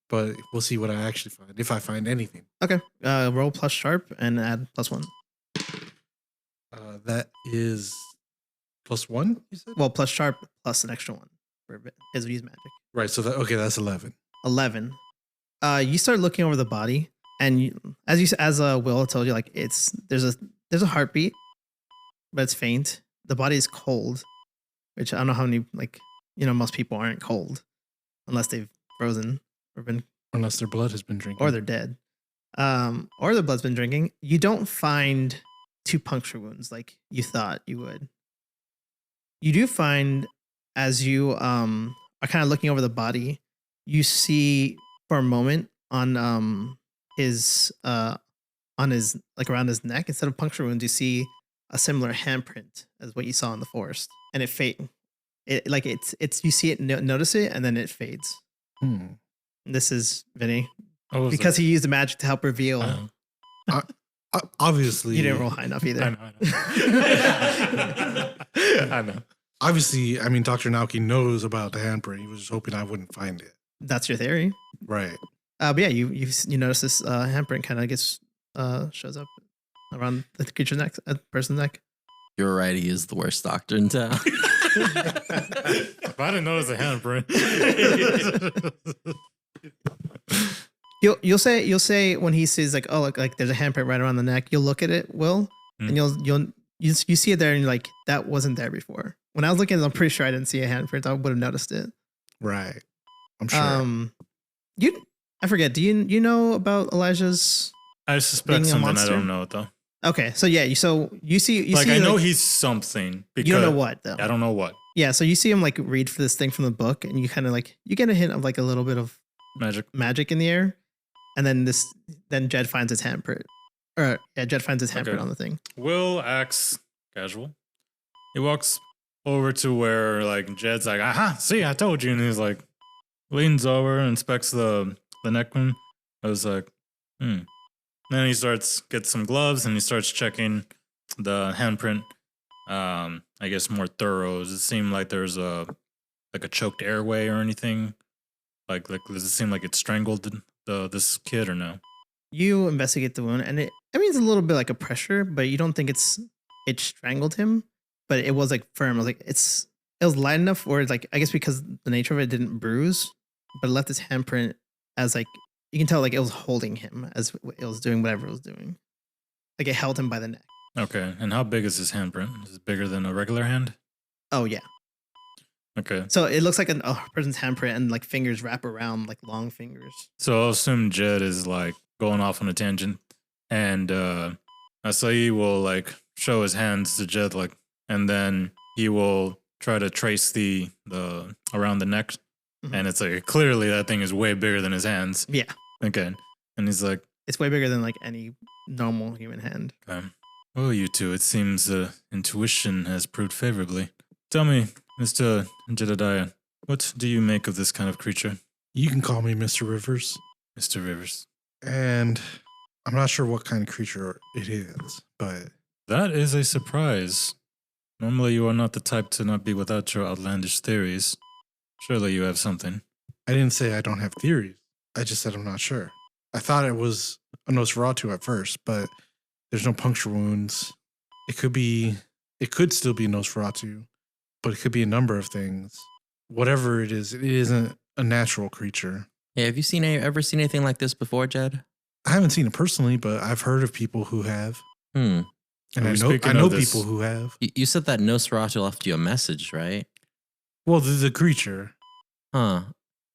But we'll see what I actually find, if I find anything. Okay. Roll plus sharp and add +1. That is +1, you said? Well, plus sharp plus an extra 1 for his use magic. Right, so that's 11. 11. You start looking over the body, and as Will told you, like there's a heartbeat, but it's faint. The body is cold, which I don't know how many most people aren't cold unless they've frozen or been, Unless their blood has been drinking. or they're dead, or their blood's been drinking. You don't find 2 puncture wounds like you thought you would. You do find, as you are kind of looking over the body, you see for a moment on his around his neck, instead of puncture wounds, you see a similar handprint as what you saw in the forest, and it you see it, notice it, and then it fades. This is Vinny because he used the magic to help reveal. Obviously, You didn't roll high enough either. I know. I know. Obviously, I mean, Dr. Naoki knows about the handprint. He was just hoping I wouldn't find it. That's your theory. Right. But yeah, you notice this handprint kind of shows up around the creature's neck, a person's neck. You're right. He is the worst doctor in town. If I didn't notice a handprint. You'll say when he sees like, oh, like there's a handprint right around the neck. You'll look at it, Will, and you see it there, and you're like, that wasn't there before. When I was looking at it, I'm pretty sure I didn't see a handprint. I would have noticed it. Right. I'm sure. I forget. Do you know about Elijah's? I suspect Being a something. I monster? don't know it though. Okay, so yeah, you see. I know he's something. Because You don't know what though. I don't know what. Yeah, so you see him like read for this thing from the book, and you kind of you get a hint of like a little bit of Magic. in the air, and then Jed finds his handprint. Jed finds his handprint on the thing. Will acts casual. He walks over to where like Jed's like, aha, see, I told you, and he's like leans over, inspects the neck wound. I was like, Then he gets some gloves, and he starts checking the handprint. I guess more thorough. Does it seem like there's a choked airway or anything? Like does it seem like it strangled this kid or no? You investigate the wound, and it's a little bit like a pressure, but you don't think it strangled him, but it was like firm. It was like it was light enough, or like I guess because the nature of it didn't bruise, but it left his handprint as like you can tell like it was holding him as it was doing whatever it was doing. Like it held him by the neck. Okay, and how big is his handprint? Is it bigger than a regular hand? Oh yeah. Okay. So it looks like a person's handprint, and like fingers wrap around like long fingers. So I'll assume Jed is like going off on a tangent, and Asai will like show his hands to Jed, like, and then he will try to trace the around the neck, and it's like clearly that thing is way bigger than his hands. Yeah. Okay, and he's like, it's way bigger than like any normal human hand. okay. Well, you two, it seems intuition has proved favorably. Tell me, Mr. Jedediah, what do you make of this kind of creature? You can call me Mr. Rivers. Mr. Rivers. And I'm not sure what kind of creature it is, but That is a surprise. Normally, you are not the type to not be without your outlandish theories. Surely you have something. I didn't say I don't have theories. I just said I'm not sure. I thought it was a Nosferatu at first, but there's no puncture wounds. It could still be Nosferatu, but it could be a number of things. Whatever it isn't a natural creature. Yeah, have you ever seen anything like this before, Jed? I haven't seen it personally, but I've heard of people who have. Hmm. And Are we I speaking know of this- people who have. You said that Nosferatu left you a message, right? Well, the creature. Huh.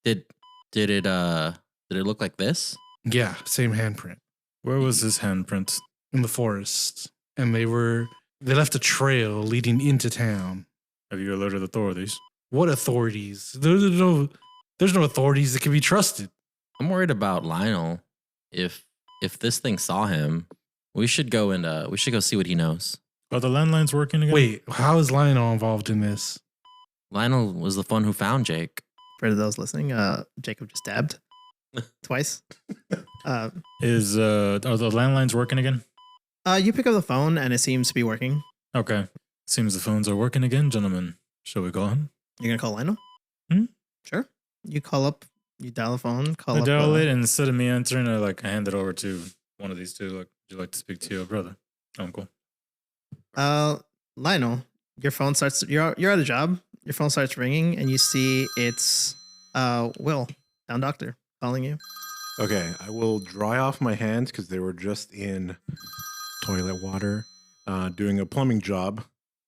Did it look like this? Yeah, same handprint Where was his handprint? in the forest. And they left a trail leading into town. Have you alerted authorities? What authorities? There's no authorities that can be trusted. I'm worried about Lionel. If this thing saw him, we should go see what he knows. Are the landlines working again? Wait, how is Lionel involved in this? Lionel was the one who found Jake. For those listening, Jacob just dabbed twice. Are the landlines working again? You pick up the phone and it seems to be working. Okay. Seems the phones are working again, gentlemen. Shall we call him? You're gonna call Lionel? Hmm? Sure. You call up. You dial the phone. Call I up. dial it, and instead of me answering, I hand it over to one of these two. Like, would you like to speak to your brother, uncle? Lionel, your phone starts. You're at a job. Your phone starts ringing, and you see it's Will, town doctor, calling you. Okay, I will dry off my hands because they were just in toilet water, doing a plumbing job,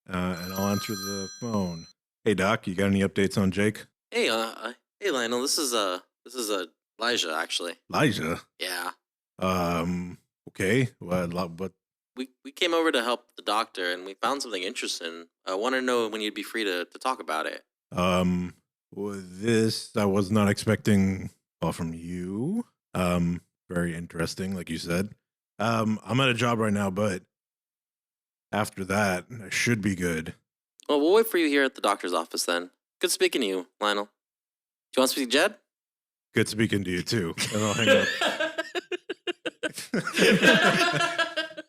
and I'll answer the phone. Hey Doc, you got any updates on Jake? Hey, hey Lionel, this is Elijah actually. Elijah? Yeah. Okay. What? We came over to help the doctor and we found something interesting. I want to know when you'd be free to talk about it. This I was not expecting call from you. Very interesting, like you said. I'm at a job right now, but after that, I should be good. Well, we'll wait for you here at the doctor's office then. Good speaking to you, Lionel. Do you want to speak to Jed? Good speaking to you too. And I'll hang up.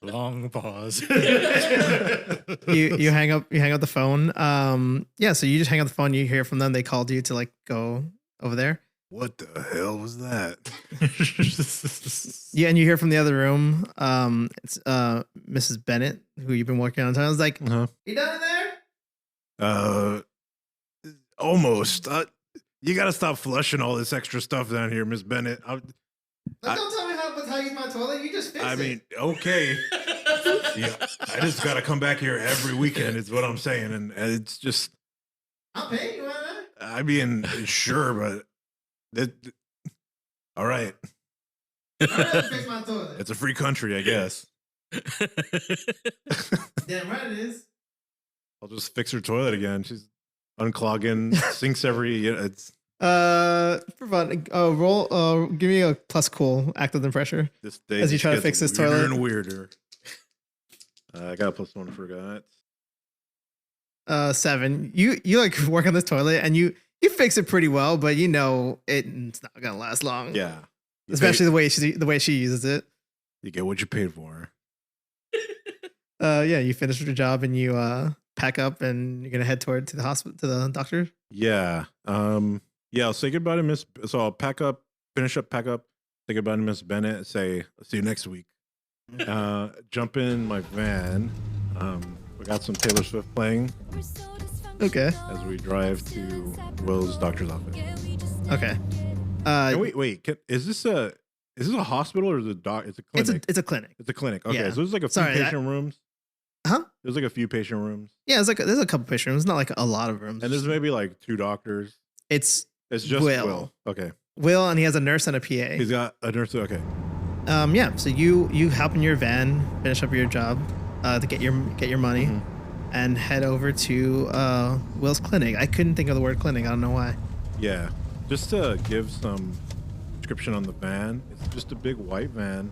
Long pause. You hang up the phone. Yeah, so you just hang up the phone, you hear from them, they called you to go over there. What the hell was that? Yeah, and you hear from the other room, it's Mrs. Bennett, who you've been working on. I was like, Uh-huh. You done in there? Almost. You gotta stop flushing all this extra stuff down here, Miss Bennett. Don't tell me how to use my toilet. You just fix it. I mean, okay. Yeah, I just gotta come back here every weekend, is what I'm saying. And it's just, I'll pay you, man. I mean, sure, but all right. Fix my toilet. It's a free country, I guess. Damn right it is. I'll just fix her toilet again. She's unclogging, sinks every. It's For fun, roll. Give me a plus cool act of pressure. this day As you just try to gets fix this weirder toilet. and weirder. I got a +1 for that. 7. You work on this toilet and you fix it pretty well, but it's not gonna last long. Yeah, You especially pay- the way she uses it. you get what you paid for. Yeah, you finish your job and you pack up and you're gonna head to the hospital, to the doctor. Yeah. Yeah, I'll say goodbye to Miss. So I'll pack up, pack up, say goodbye to Miss Bennett, say, I'll see you next week. Jump in my van. We got some Taylor Swift playing Okay. as we drive to Will's doctor's office. Okay. Wait. Is this a hospital or is it a doc? It's a clinic. It's a clinic. It's a clinic. Okay, Yeah. so there's like a few Sorry, patient rooms. Huh? There's like a few patient rooms, Yeah, there's a couple patient rooms, not like a lot of rooms. and there's maybe like 2 doctors. It's It's just Will. Will. Okay, Will, and he has a nurse and a PA. he's got a nurse. Okay, Yeah, so you hop in your van, finish up your job, to get your money, Mhm. and head over to Will's clinic. I couldn't think of the word clinic. I don't know why. yeah. Just to give some description on the van, it's just a big white van.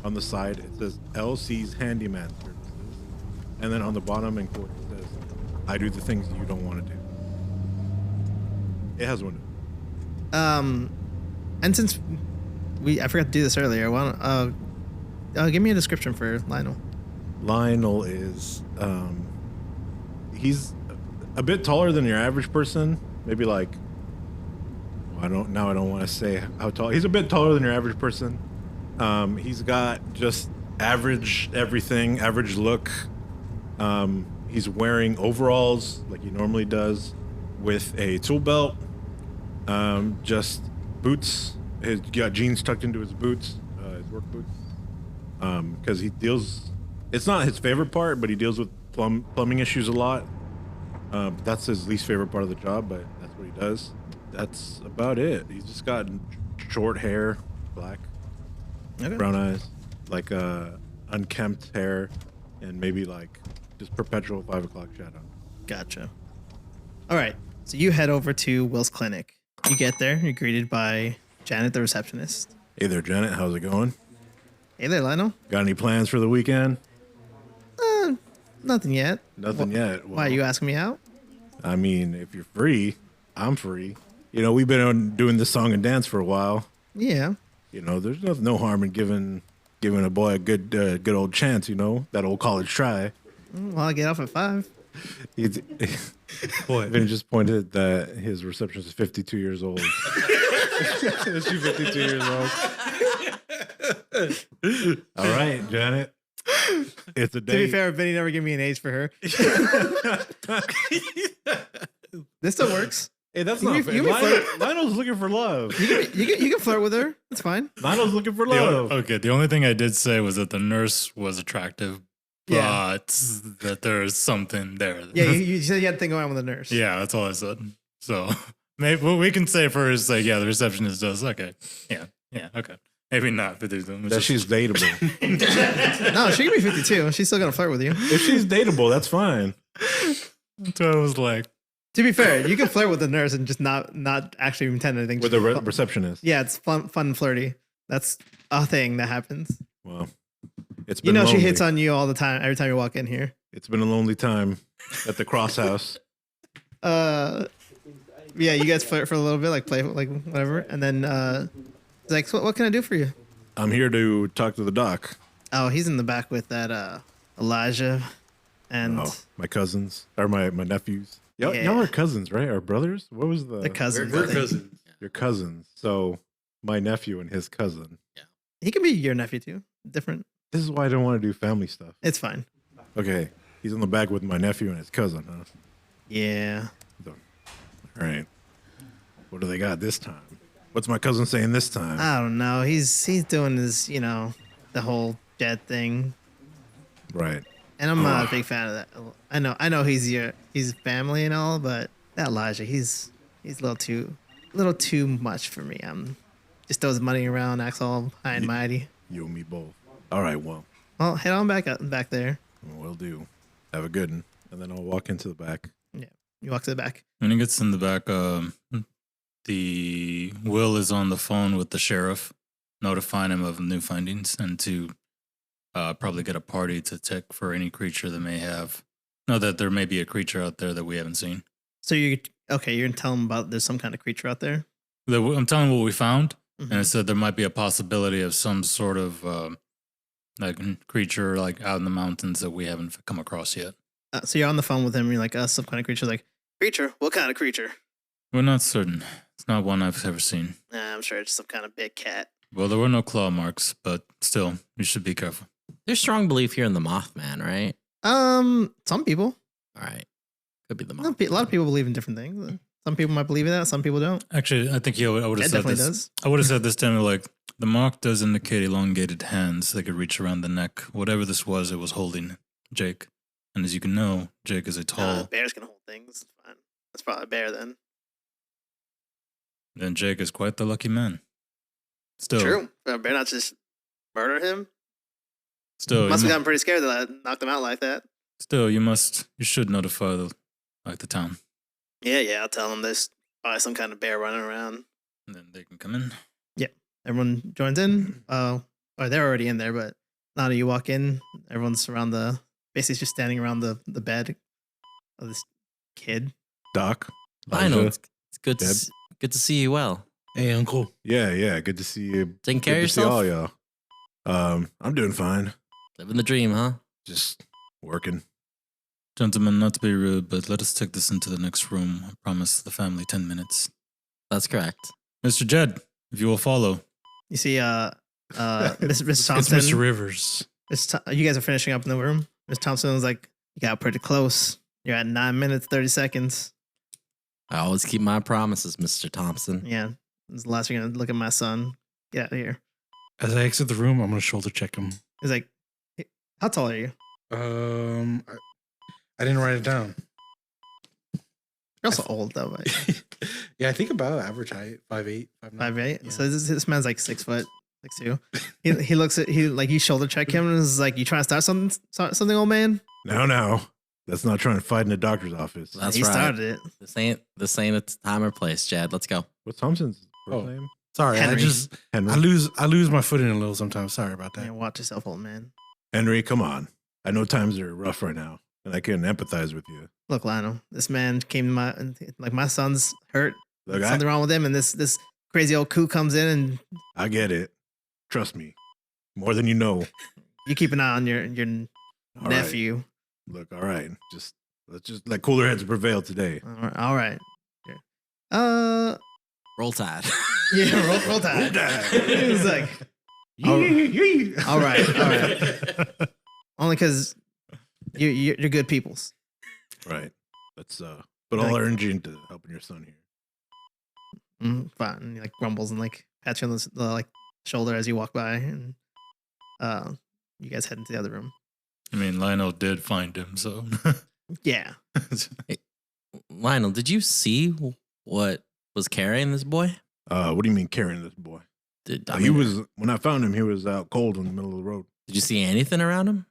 On the side, it says LC's Handyman Services, and then on the bottom in quote it says, "I do the things you don't want to do." It has windows. And since I forgot to do this earlier, Give me a description for Lionel. Lionel is he's a bit taller than your average person. Maybe like I don't want to say how tall. He's a bit taller than your average person. He's got just average everything, average look. He's wearing overalls like he normally does, with a tool belt. Just boots. He's got jeans tucked into his boots, his work boots. Because he deals. It's not his favorite part, but he deals with plumbing issues a lot. That's his least favorite part of the job, but that's what he does. That's about it. He's just got short hair, black, brown eyes, like unkempt hair, and maybe like just perpetual 5 o'clock shadow. Gotcha. All right. So you head over to Will's clinic. You get there. You're greeted by Janet, the receptionist. Hey there, Janet. How's it going? Hey there, Lionel. Got any plans for the weekend? Nothing yet. Nothing yet. Well, Why are you asking me out? I mean, if you're free, I'm free. You know, we've been doing this song and dance for a while. Yeah. You know, there's no harm in giving a boy a good old chance. You know, that old college try. Well, I get off at 5. Boy, Vin just pointed that his receptionist is 52 years old. She's 52 years old. All right, Janet. It's a To date. be fair, Vinny never gave me an age for her. This still works. Hey, that's You not can- fair. you can Lionel's looking for love. You can flirt with her. It's fine. Lionel's looking for The love. okay, the only thing I did say was that the nurse was attractive, Yeah. but that there's something there. Yeah, you said you had to think around with a nurse. Yeah, that's all I said. So maybe what we can say for is like, yeah, the receptionist does. Okay. Yeah. Okay. Maybe not, but there's That she's dateable. No, she can be 52. She's still gonna flirt with you. If she's dateable, that's fine. That's what I was like. To be fair, you can flirt with the nurse and just not actually intend anything. With a receptionist. Yeah, it's fun and flirty. That's a thing that happens. Well, it's You been know, lonely. she hits on you all the time. Every time you walk in here. It's been a lonely time at the Cross House. Yeah, you guys flirt for a little bit, like play, like whatever, and then it's like, so what can I do for you? I'm here to talk to the doc. Oh, he's in the back with that Elijah, and Oh, my cousins or my nephews. Y'all Yeah. are cousins, right? Or brothers? What was the cousins. We're I think. cousins. Your cousins. So my nephew and his cousin. He can be your nephew too. Different. This is why I don't want to do family stuff. It's fine. Okay, he's in the back with my nephew and his cousin, huh? Yeah. All right. What do they got this time? What's my cousin saying this time? I don't know. He's doing his, the whole Jed thing, Right. and I'm not a big fan of that. I know he's family and all, but that Elijah, he's a little too much for me. Just throws money around, acts all high and mighty. You and me both. All right, well, Well, head on back there. we'll do. Have a good one. And then I'll walk into the back. Yeah, you walk to the back. When he gets in the back, the Will is on the phone with the sheriff, notifying him of new findings and to probably get a party to check for any creature that may have. Know that there may be a creature out there that we haven't seen. So you're gonna tell him about there's some kind of creature out there. I'm telling what we found, Mhm. and it said there might be a possibility of some sort of like creature like out in the mountains that we haven't come across yet. So you're on the phone with him. And you're like, some kind of creature. Like, creature? What kind of creature? We're not certain. It's not one I've ever seen. I'm sure it's some kind of big cat. Well, there were no claw marks, but still, you should be careful. There's strong belief here in the Mothman, right? Some people. All right. Could be the A Mothman. lot of people believe in different things. Some people might believe in that. Some people don't. Actually, I think I would have Ed said definitely this. does. I would have said this time, like, the mark does indicate elongated hands that could reach around the neck. Whatever this was, it was holding Jake. And as you can know, Jake is a tall. Bears can hold things. It's fine. That's probably a bear then. Then Jake is quite the lucky man. Still, True. A bear not just murder him. Still, Must you have gotten pretty scared that I knocked him out like that. still, you should notify the town, Yeah. I'll tell him there's probably some kind of bear running around. and then they can come in. Everyone joins in. Or they're already in there, but now that you walk in, everyone's around basically just standing around the bed of this kid. Doc. I know. Elijah. It's good. Deb? Good to see you well. Hey, Uncle. Yeah. Good to see you. Taking care Good of to see yourself. all y'all. I'm doing fine. Living the dream, huh? Just working. Gentlemen, not to be rude, but let us take this into the next room. I promise the family 10 minutes. That's correct. Mr. Jed, if you will follow. You see, Miss It's Thompson. Mr. Rivers. You guys are finishing up in the room. Miss Thompson was like, "You got pretty close. You're at 9 minutes 30 seconds." I always keep my promises, Mr. Thompson. Yeah, this is the last you're gonna look at my son. Get out of here. As I exit the room, I'm gonna shoulder check him. He's like, "Hey, how tall are you?" I didn't write it down. You're also old though, right? Yeah, I think about average height, 5'8", 5'9". 5'8". Yeah. So this man's like 6 foot, 6'2". He looks at you shoulder check him and is like, "You trying to start something, old man?" No. That's not trying to fight in the doctor's office. That's he right. started it. This ain't a time or place, Jed. Let's go. What's Thompson's first Oh. name? Sorry, Henry. Henry. I lose my footing a little sometimes. Sorry about that. Yeah, watch yourself, old man. Henry, come on. I know times are rough right now, and I can empathize with you. Look, Lionel, this man came to my son's hurt. Look, Something wrong with him, and this crazy old kook comes in, and I get it. Trust me, more than you know. you keep an eye on your All right. nephew. Look, all right. Let's just let cooler heads prevail today. All right. Yeah. Roll Tide. Yeah, roll tide. He was like, all right. Only because you're good peoples. Right. Let's put all our energy into helping your son here. Fine. And he like grumbles and like pats you on the like shoulder as you walk by, and you guys head into the other room. I mean, Lionel did find him, so. Yeah. Lionel, did you see what was carrying this boy? What do you mean carrying this boy? When I found him, he was out cold in the middle of the road. Did you see anything around him?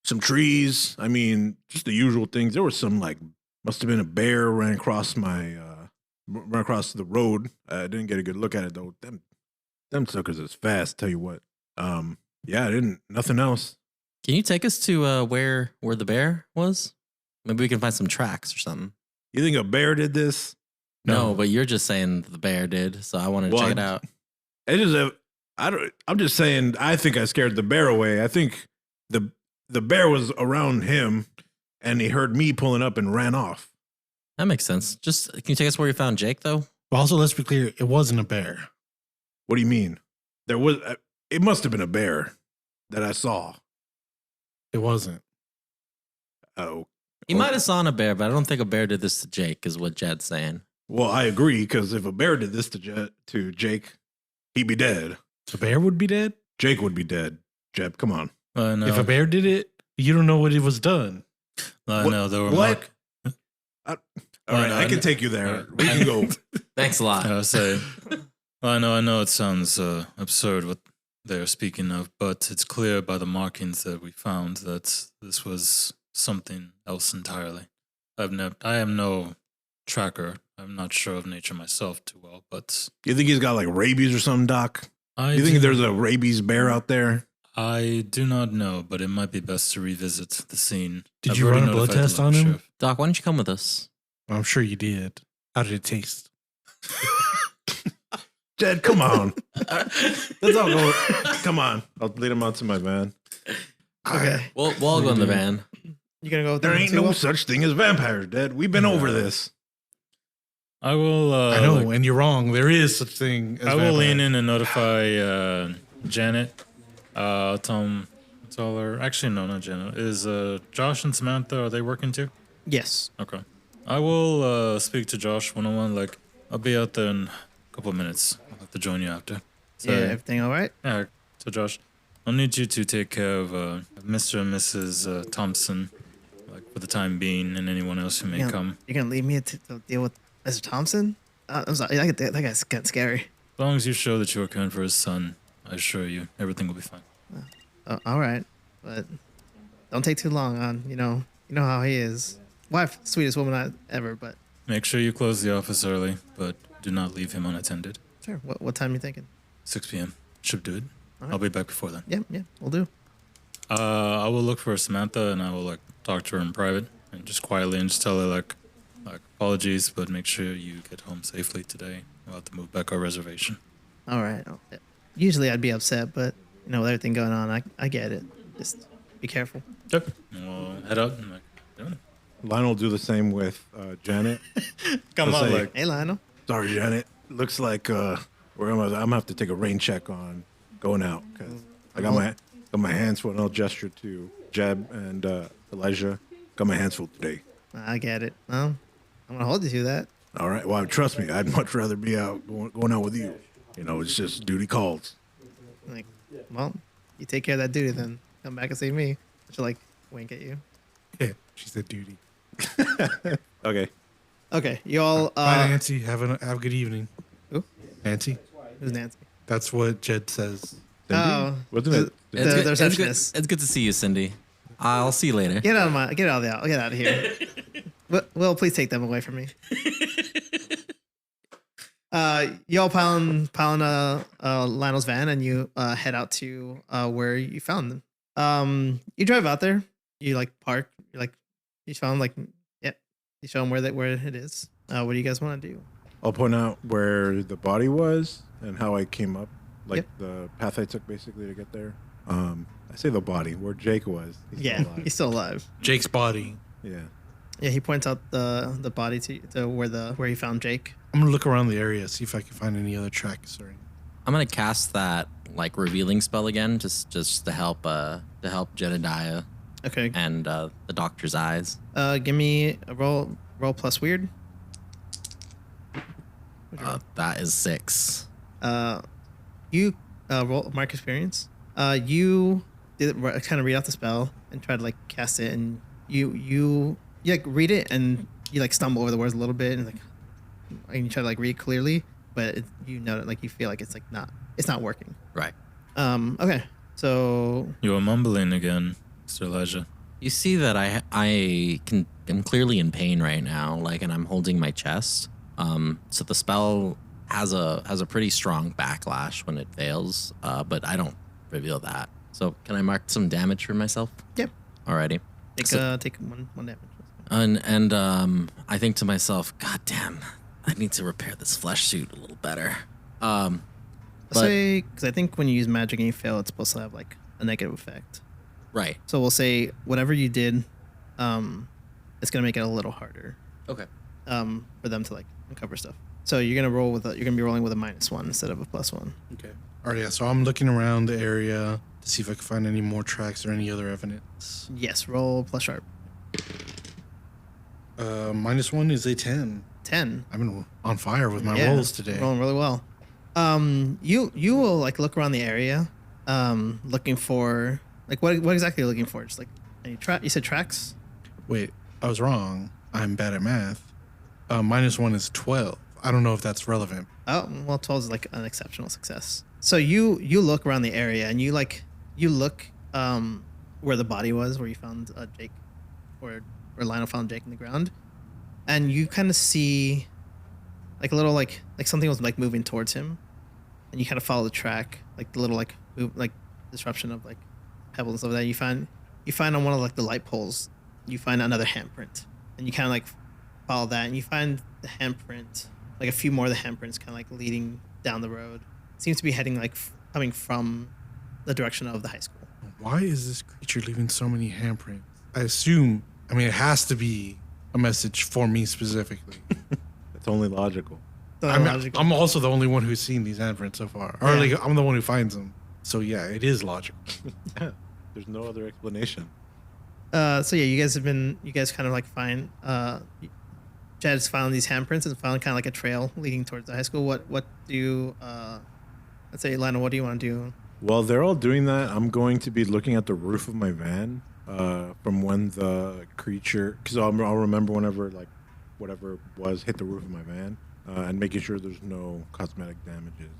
Some trees. I mean, just the usual things. There was some must have been a bear ran across ran across the road. I didn't get a good look at it though. Them suckers is fast. Tell you what. Yeah, I didn't. Nothing else. Can you take us to where the bear was? Maybe we can find some tracks or something. You think a bear did this? No, but you're just saying the bear did, so I wanted to check it out. I'm just saying. I think I scared the bear away. I think the bear was around him, and he heard me pulling up and ran off. That makes sense. Just can you take us where you found Jake, though? But also, let's be clear, it wasn't a bear. What do you mean? There was. It must have been a bear that I saw. It wasn't. Oh, He might have saw a bear, but I don't think a bear did this to Jake, is what Jed's saying. well, I agree because if a bear did this to Jake, he'd be dead. The bear would be dead? Jake would be dead. Jeb, come on. No. If a bear did it, you don't know what it was done. No, there were What? mark- All right, I can take you there. We can go. Thanks a lot. I say, I know it sounds absurd what they're speaking of, but it's clear by the markings that we found that this was something else entirely. I am no tracker. I'm not sure of nature myself too well, but You think he's got rabies or something, Doc? You think there's a rabies bear out there? I do not know, but it might be best to revisit the scene. Did I've you already run a blood notified the test on him? sheriff. Doc, why don't you come with us? I'm sure you did. How did it taste? Jed, come on. Let's all go. Come on. I'll lead him out to my van. Okay. We'll all go in the van. You gonna go with There them ain't too? no such thing as vampires, Dad. We've been over this. I will. I know, and you're wrong. There is such thing as I will lean vampires. in and notify Janet. Tell her. Actually, no, not Janet. Is Josh and Samantha, are they working too? Yes. Okay. I will speak to Josh one-on-one. I'll be out there in a couple of minutes. I'll have to join you after. So, Yeah. Everything all right? yeah. So, Josh, I'll need you to take care of Mr. and Mrs. Thompson, for the time being, and anyone else who may Yeah. come. You're gonna leave me to deal with Mr. Thompson? I'm sorry. That guy's kind of scary. As long as you show that you are caring for his son, I assure you, everything will be fine. All right, but don't take too long on. You know how he is. Wife, sweetest woman ever. But Make sure you close the office early, but do not leave him unattended. sure. What time you thinking? 6 p.m. Should do it. All right. I'll be back before then. Yeah, we'll do. I will look for Samantha and I will talk to her in private and just quietly and just tell her apologies, but make sure you get home safely today. We'll have to move back our reservation. All right. Oh, yeah. usually I'd be upset, but with everything going on, I get it. Just be careful. Yep. We'll head out and doing Lionel will do the same with Janet. Come I'll on, say, like Hey, Lionel. Sorry, Janet. Looks like I'm gonna have to take a rain check on going out because I got my hands full. And I'll gesture to Jeb and Elijah. Got my hands full today. I get it. Well, I'm gonna hold you to that. All right. Well, trust me. I'd much rather be out going out with you. It's just duty calls. Like, well, you take care of that duty, then come back and see me. She'll like wink at you. Yeah, she said duty. Okay. Okay, you all. Bye, Nancy. Have a good evening. Who? Nancy. Who's Nancy? That's what Jed says. Oh, Wasn't it? the It's good, receptionist. it's good to see you, Cindy. I'll see you later. Get out of here. Will, please take them away from me. Y'all pile in Lionel's van and you head out to where you found them. You drive out there. You park. You found you show them where it is. What do you guys want to do? I'll point out where the body was and how I came up, Yep. the path I took basically to get there. I say the body where Jake was. He's still alive. He's still alive. Jake's body. Yeah. Yeah, he points out the body to where he found Jake. I'm gonna look around the area, see if I can find any other tracks or anything. I'm gonna cast that revealing spell again, just to help Jedediah Okay. and the doctor's eyes. Give me a roll plus weird. That is 6. You roll mark experience. You did kind of read out the spell and try to cast it, and you read it and you stumble over the words a little bit and you try to read clearly, but you feel like it's not working. Right. Okay. So you were mumbling again, Mr. Elijah. You see that I'm clearly in pain right now, and I'm holding my chest. So the spell has a pretty strong backlash when it fails, but I don't reveal that. So can I mark some damage for myself? Yep. Alrighty. Take one damage. And I think to myself, God damn, I need to repair this flesh suit a little better. I'll say, because I think when you use magic and you fail, it's supposed to have a negative effect. Right. So we'll say whatever you did, it's gonna make it a little harder. Okay. For them to uncover stuff. So you're gonna be rolling with a -1 instead of a +1. Okay. All right. Yeah. So I'm looking around the area to see if I can find any more tracks or any other evidence. Yes, roll plus sharp. -1 is a 10. 10. I've been on fire with my Yeah, rolls today. Rolling really well. You will look around the area, looking for what exactly are you looking for? Just any you said tracks? Wait, I was wrong. I'm bad at math. -1 is 12. I don't know if that's relevant. Oh, well, 12 is an exceptional success. So you look around the area and you look where the body was, where you found Jake, where Lionel found Jake in the ground, and you kind of see a little something was moving towards him, and you kind of follow the track, the little move, disruption of pebbles and stuff like that. You find on one of the light poles, you find another handprint, and you kind of follow that, and you find the handprint, a few more of the handprints kind of leading down the road. It seems to be heading coming from the direction of the high school. Why is this creature leaving so many handprints? It has to be a message for me specifically. It's only logical. I'm also the only one who's seen these handprints so far. Or Yeah. I'm the one who finds them. So yeah, it is logical. There's no other explanation. So yeah, you guys kind of find Jed's found these handprints and found kind of a trail leading towards the high school. What do you let's say, Lionel, what do you want to do? While they're all doing that, I'm going to be looking at the roof of my van from when the creature, because I'll remember whenever whatever it was hit the roof of my van, and making sure there's no cosmetic damages.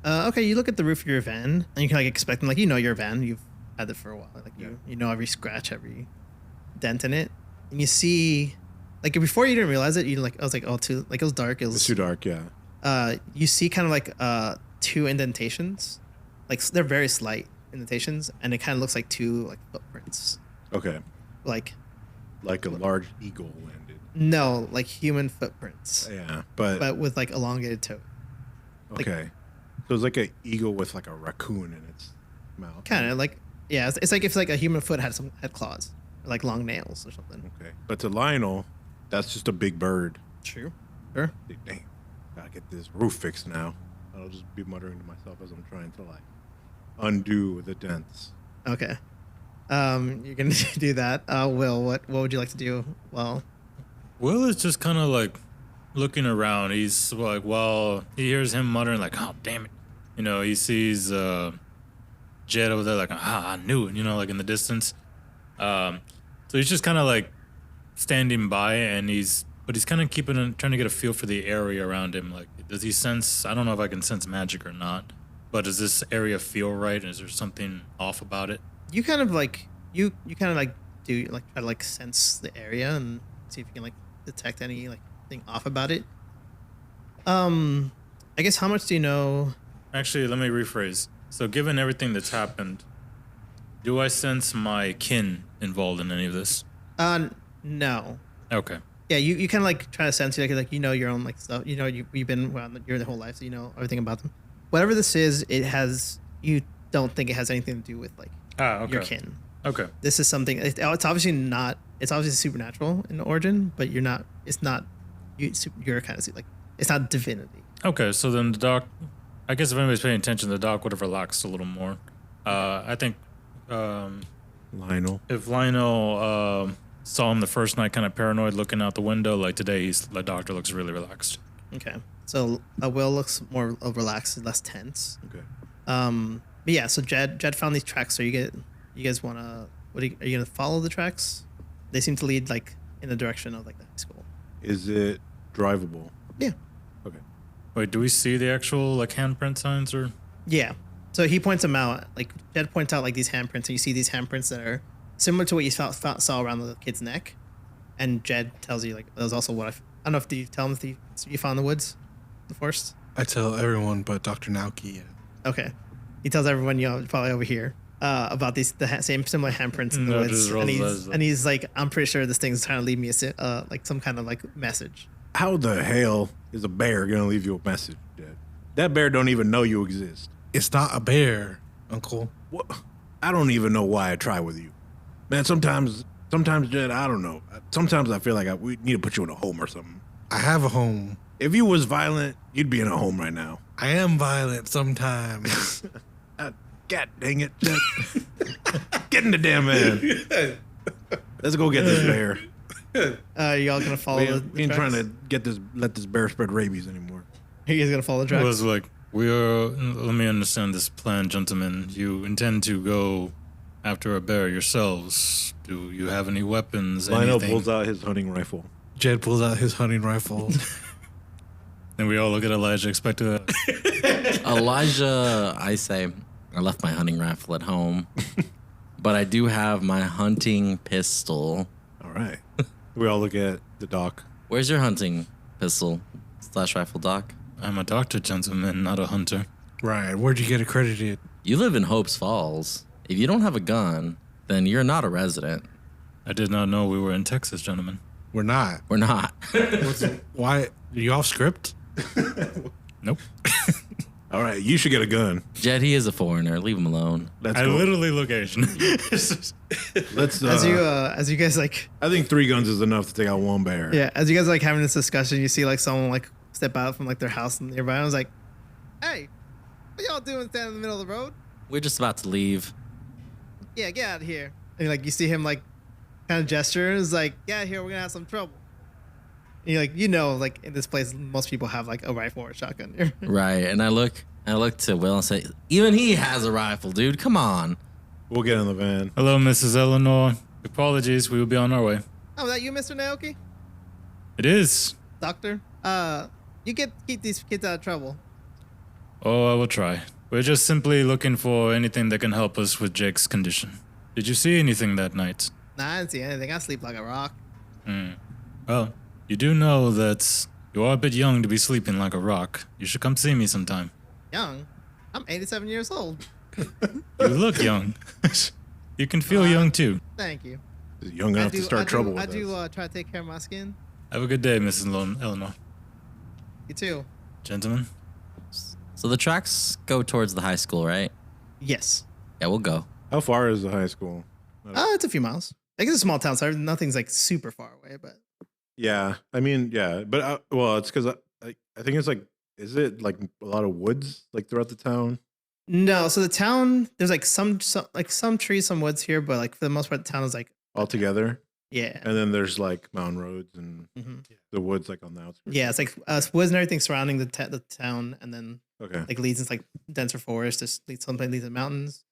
Okay, you look at the roof of your van and you can expect them, your van, you've had it for a while, you know every scratch, every dent in it, and you see before you didn't realize it, I was it was dark, It's too dark, yeah. you see kind of 2 indentations, they're very slight indentations, and it kind of looks like 2 footprints. Okay. Like a large eagle landed. No, human footprints. Yeah, but But with elongated toe. okay. So it's like an eagle with like a raccoon in its mouth. Kind of like, yeah, it's like if like a human foot had claws, or like long nails or something. Okay. But to Lionel, that's just a big bird. True. Sure. Dang, gotta get this roof fixed now. I'll just be muttering to myself as I'm trying to like undo the dents. Okay. You're gonna do that. Will, what would you like to do? Well, Will is just kind of like looking around. He's like, well, he hears him muttering like, "Oh, damn it!" You know, he sees Jed over there like, "Ah, I knew it." You know, like in the distance. So he's just kind of like standing by, and he's kind of trying to get a feel for the area around him. Like, does he sense? I don't know if I can sense magic or not, but does this area feel right? Is there something off about it? you kind of like you kind of like do like try to like sense the area and see if you can like detect any like thing off about it. I guess how much do you know? Actually, let me rephrase. So, given everything that's happened, do I sense my kin involved in any of this? No. Okay. Yeah, you kind of like try to sense like you know your own like stuff. You know you've been around your whole life, so you know everything about them. Whatever this is, you don't think it has anything to do with like Okay. your kin. Okay. This is something. It's obviously not. It's obviously supernatural in origin, but you're not. It's not. You're kind of like it's not divinity. Okay. So then the doc, I guess if anybody's paying attention, the doc would have relaxed a little more. I think Lionel. if Lionel saw him the first night kind of paranoid looking out the window, like today, the doctor looks really relaxed. Okay, so Will looks more relaxed and less tense. Okay. But yeah, so Jed found these tracks. So you guys want to? Are you gonna follow the tracks? They seem to lead like in the direction of like the high school. Is it drivable? Yeah. Okay. Wait, do we see the actual like handprint signs or? Yeah. So he points them out. Like Jed points out like these handprints, and you see these handprints that are similar to what you saw around the kid's neck. And Jed tells you like that was also what I don't know if you tell him if you found in the woods, the forest. I tell everyone but Dr. Naoki. Okay. He tells everyone, probably over here, about the same similar handprints in the woods, and he's like, I'm pretty sure this thing's trying to leave me like some kind of like message. How the hell is a bear gonna leave you a message, Dad? That bear don't even know you exist. It's not a bear, Uncle. What? I don't even know why I try with you, man. Sometimes, Jed, I don't know. Sometimes I feel like we need to put you in a home or something. I have a home. If you was violent, you'd be in a home right now. I am violent sometimes. God dang it, Jed. Get in the damn man. Let's go get this bear. Y'all gonna follow the We ain't tracks? trying to let this bear spread rabies anymore. Are you guys gonna follow the It tracks? was like, let me understand this plan, gentlemen. You intend to go after a bear yourselves. Do you have any weapons? Lionel anything? pulls out his hunting rifle. Jed pulls out his hunting rifle. And we all look at Elijah, expecting that. Elijah, I say, I left my hunting rifle at home, but I do have my hunting pistol. All right. We all look at the doc. Where's your hunting pistol / rifle, Doc? I'm a doctor, gentleman, not a hunter. Right. Where'd you get accredited? You live in Hopes Falls. If you don't have a gun, then you're not a resident. I did not know we were in Texas, gentlemen. We're not. We're not. Why? Are you off script? Nope. All right. You should get a gun. Jed, he is a foreigner. Leave him alone. Let's I go. literally look Asian. Let's. as you guys like, I think 3 guns is enough to take out one bear. yeah, as you guys like having this discussion, you see like someone like step out from like their house nearby. I was like, hey, what y'all doing standing in the middle of the road? We're just about to leave. Yeah, get out of here. And like you see him like kind of gesture. It's like, get out of here. We're gonna have some trouble. And you're like, like in this place, most people have like a rifle or a shotgun here. Right. And I look to Will and say, even he has a rifle, dude. Come on. We'll get in the van. Hello, Mrs. Eleanor. Apologies, we will be on our way. Oh, is that you, Mr. Naoki? It is. Doctor? You keep these kids out of trouble. Oh, I will try. We're just simply looking for anything that can help us with Jake's condition. Did you see anything that night? Nah, I didn't see anything. I sleep like a rock. Well, you do know that you are a bit young to be sleeping like a rock. You should come see me sometime. Young? I'm 87 years old. You look young. You can feel young too. Thank you. He's young enough to start trouble with I do us. try to take care of my skin. Have a good day, Mrs. Eleanor. You too. Gentlemen. So the tracks go towards the high school, right? Yes. Yeah, we'll go. How far is the high school? It's a few miles. I guess it's a small town, so nothing's like super far away. But Yeah, I mean, yeah, but well, it's because I think it's like, is it like a lot of woods like throughout the town? no, so the town there's like some trees, some woods here, but like for the most part, the town is like All together, yeah, and then there's like mountain roads and Mhm. the woods like on the outskirts. yeah. It's like woods and everything surrounding the town, and then Okay, like leads into like denser forest. Just something leads to mountains.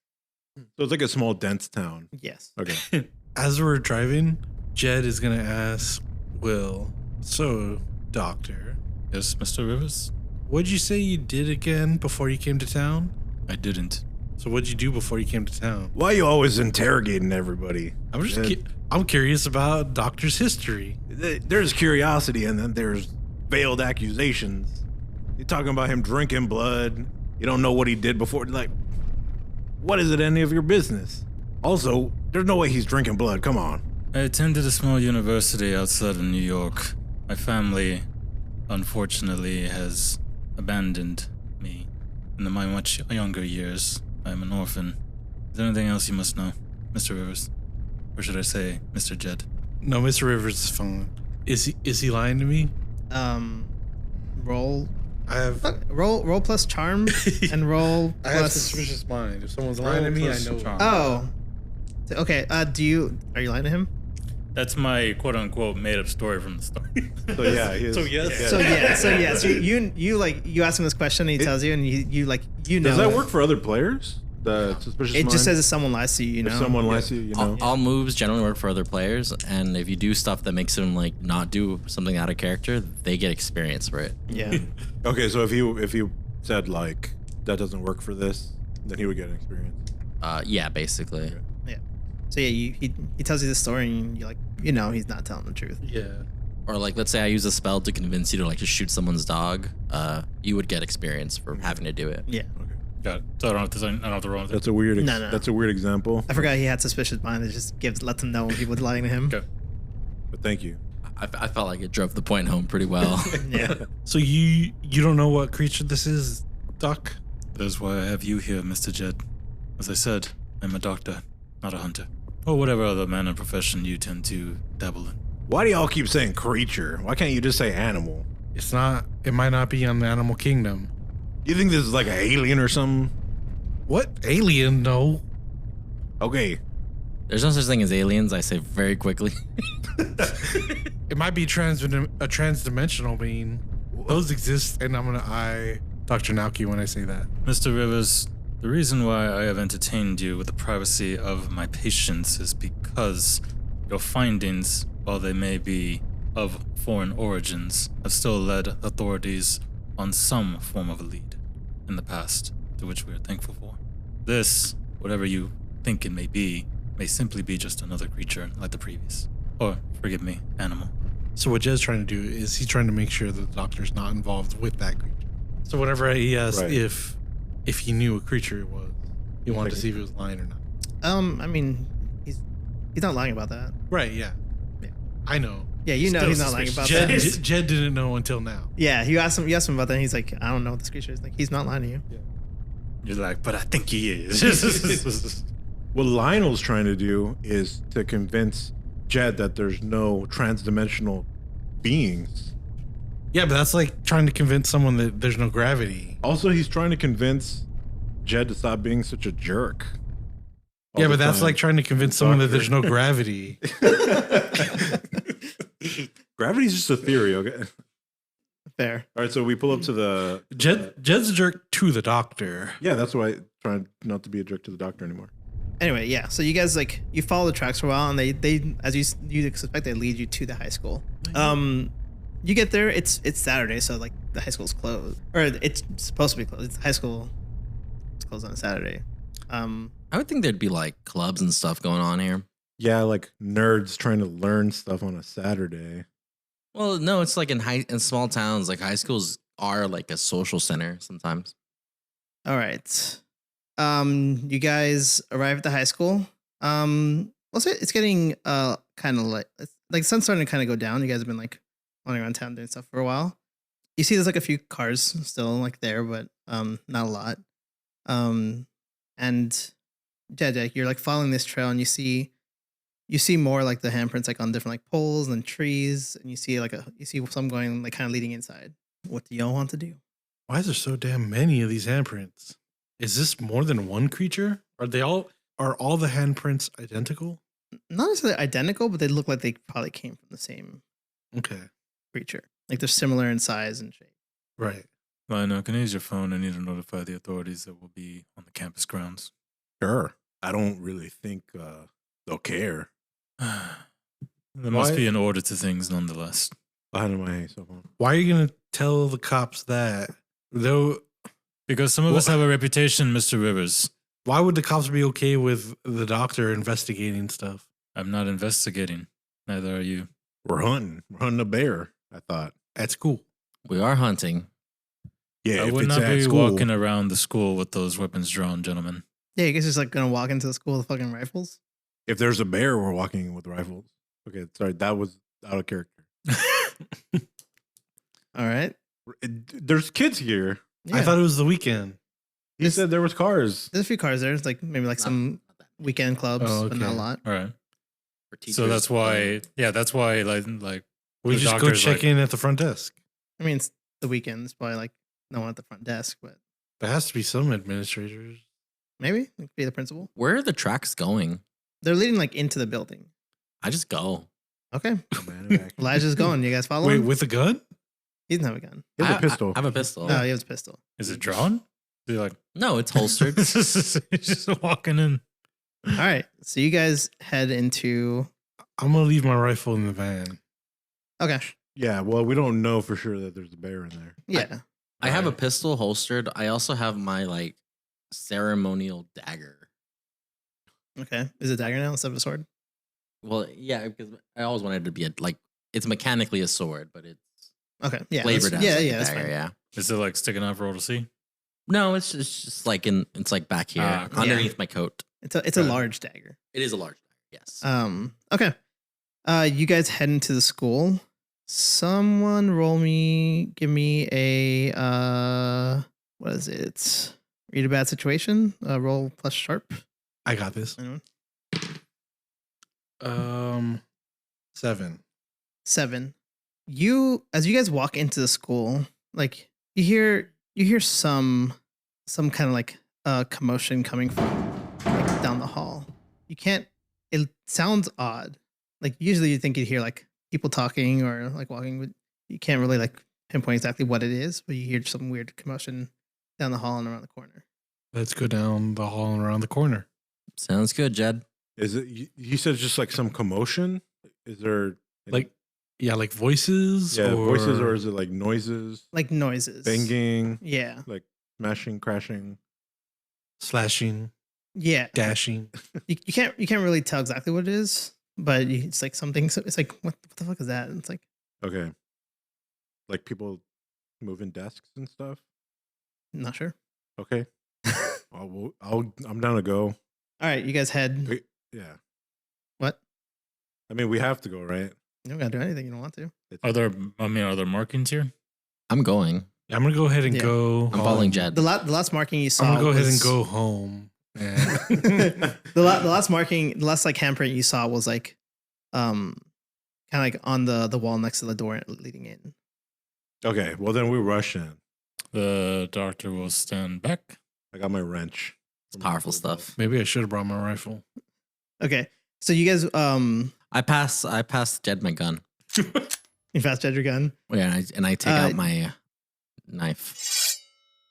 so it's like a small dense town. Yes. Okay, As we're driving, Jed is gonna ask Will, so, doctor, Yes, Mr. Rivers? what'd you say you did again before you came to town? I didn't. So what'd you do before you came to town? why are you always interrogating everybody? I'm just Jed, I'm curious about doctor's history. there's curiosity, and then there's veiled accusations. You're talking about him drinking blood. You don't know what he did before. Like, what is it any of your business? Also, there's no way he's drinking blood. Come on. I attended a small university outside of New York. My family, unfortunately, has abandoned me in my much younger years. I'm an orphan. Is there anything else you must know, Mr. Rivers? Or should I say, Mr. Jed? No, Mr. Rivers is fine. Is he lying to me? Roll I have roll plus charm and roll I have plus. suspicious mind. If someone's lying to me, I plus know. charm. Oh, okay. Are you lying to him? That's my quote-unquote made-up story from the start. So yeah, he is, So yes. So you ask him this question, and he tells you, and you know. Does that work for other players? The suspicious It mind? just says if someone lies to you, you know. if someone lies to you, you know. All moves generally work for other players, and if you do stuff that makes them like not do something out of character, they get experience for it. Yeah. Okay, so if you said like that doesn't work for this, then he would get an experience. Yeah, basically. Okay. Yeah. So yeah, he tells you the story, and you're like, you know, he's not telling the truth. Yeah. Or like, let's say I use a spell to convince you to like just shoot someone's dog. You would get experience for having to do it. Yeah. Okay, Got it. So I don't have to roll with it. that's a weird. No. That's a weird example. I forgot he had suspicious mind. It just lets him know when people are lying to him. Okay. But thank you. I felt like it drove the point home pretty well. Yeah. So you don't know what creature this is, Doc? That is why I have you here, Mr. Jed. As I said, I'm a doctor, not a hunter. Or whatever other manner of profession you tend to dabble in. Why do y'all keep saying creature? Why can't you just say animal? It's not. It might not be on the animal kingdom. You think this is like an alien or something? What alien? No. Okay, There's no such thing as aliens, I say very quickly. It might be a transdimensional being. Those exist, and I'm gonna eye Dr. Naoki when I say that. Mr. Rivers, the reason why I have entertained you with the privacy of my patients is because your findings, while they may be of foreign origins, have still led authorities on some form of a lead in the past, to which we are thankful for. This, whatever you think it may simply be just another creature like the previous. Or, forgive me, animal. So what Jed's trying to do is he's trying to make sure that the doctor's not involved with that creature. So whenever he asked Right. if he knew what creature it was, he wanted to see if he was lying or not. I mean, he's not lying about that. Right? Yeah. Yeah. I know. Yeah, you know Still he's not lying about suspicious. that. Jed didn't know until now. Yeah, you asked him about that, and he's like, I don't know what this creature is. Like, he's not lying to you. You're like, but I think he is. what Lionel's trying to do is to convince Jed that there's no transdimensional beings. Yeah, but that's like trying to convince someone that there's no gravity. Also, he's trying to convince Jed to stop being such a jerk. all Yeah, the but that's time. like trying to convince someone that there's no gravity. Gravity's just a theory, okay? Fair. All right, so we pull up to the. Jed's a jerk to the doctor. Yeah, that's why I'm trying not to be a jerk to the doctor anymore. Anyway, yeah. So you guys like you follow the tracks for a while, and they as you expect, they lead you to the high school. You get there. It's Saturday, so like the high school's closed, or it's supposed to be closed. It's high school. It's closed on a Saturday. I would think there'd be like clubs and stuff going on here. Yeah, like nerds trying to learn stuff on a Saturday. Well, no, it's like in small towns, like high schools are like a social center sometimes. All right. You guys arrive at the high school. Well, it's getting kind of like the sun's starting to kind of go down. You guys have been like wandering around town doing stuff for a while. You see there's like a few cars still like there, but not a lot. And Jedediah, you're like following this trail, and you see more like the handprints like on different like poles and trees, and you see some going like kind of leading inside. What do y'all want to do? Why is there so damn many of these handprints? Is this more than one creature? Are all the handprints identical? Not necessarily identical, but they look like they probably came from the same Okay. creature. Like they're similar in size and shape. Right. Lionel, can I use your phone? I need to notify the authorities that will be on the campus grounds. Sure. I don't really think they'll care. There must be an order to things nonetheless. Behind my cell phone. Why are you going to tell the cops that? Though, Because some of us have a reputation, Mr. Rivers. why would the cops be okay with the doctor investigating stuff? I'm not investigating. Neither are you. We're hunting. We're hunting a bear, I thought. At school. We are hunting. Yeah, I if would it's not at be school. walking around the school with those weapons drawn, gentlemen. Yeah, you guys just like gonna walk into the school with fucking rifles. If there's a bear, we're walking with rifles. Okay, sorry, that was out of character. All right. There's kids here. Yeah. I thought it was the weekend. You said there was cars. There's a few cars there. It's like maybe like some weekend clubs, Oh, but not a okay. lot. All right. For So teachers. that's why, that's why, like We the just go doctor's check like- in at the front desk. I mean, it's the weekend. It's probably like no one at the front desk, but There has to be some administrators. maybe it could be the principal. Where are the tracks going? They're leading like into the building. I just go. Okay. Oh, man, Elijah's going. You guys follow Wait, him? with a gun? He doesn't have a gun. He has a I- pistol. I have a pistol. No, he has a pistol. Is it drawn? Is he like, No, it's holstered. he's just walking in? All right. So you guys head into. I'm going to leave my rifle in the van. Okay. Yeah, well, we don't know for sure that there's a bear in there. Yeah. I have a pistol holstered. I also have my like ceremonial dagger. Okay. Is it a dagger now instead of a sword? Well, yeah, because I always wanted it to be it's mechanically a sword, but it's Okay. Yeah. flavored as Yeah. like a Yeah. That's dagger, fine. yeah. Is it like sticking out for all to see? No, it's just like it's like back here Ah, okay. underneath my coat. It's a large dagger. It is a large dagger, yes. Okay. You guys head into the school. Someone give me a what is it? Read a bad situation. Roll plus sharp. I got this. Anyone? 7. 7. As you guys walk into the school, like you hear some kind of like commotion coming from like down the hall. It sounds odd. Like usually you think you'd hear like people talking or like walking, but you can't really like pinpoint exactly what it is, but you hear some weird commotion down the hall and around the corner. Let's go down the hall and around the corner. Sounds good, Jed. Is it? You said just like some commotion? Is there Like, yeah, like voices? voices, or is it like noises, Like noises. banging, Yeah. like smashing, crashing? slashing, Yeah. dashing? You can't really tell exactly what it is, but it's like something. So it's like what the fuck is that? And it's like Okay, like people moving desks and stuff. I'm not sure. Okay, I'm down to go. All right, you guys head. Yeah, What? I mean we have to go, right? You don't gotta do anything you don't want to. Are there markings here? I'm going. Yeah, I'm going to go ahead and Yeah. go I'm home. following Jed. The last marking you saw. I'm going to go ahead and was- go home. And the last marking, the last like handprint you saw was like, kind of like on the wall next to the door leading in. Okay, well then we rush in. The doctor will stand back. I got my wrench. It's powerful stuff. maybe I should have brought my rifle. Okay, so you guys I pass Jed my gun. you fast jet your gun. Yeah, and I take out my knife.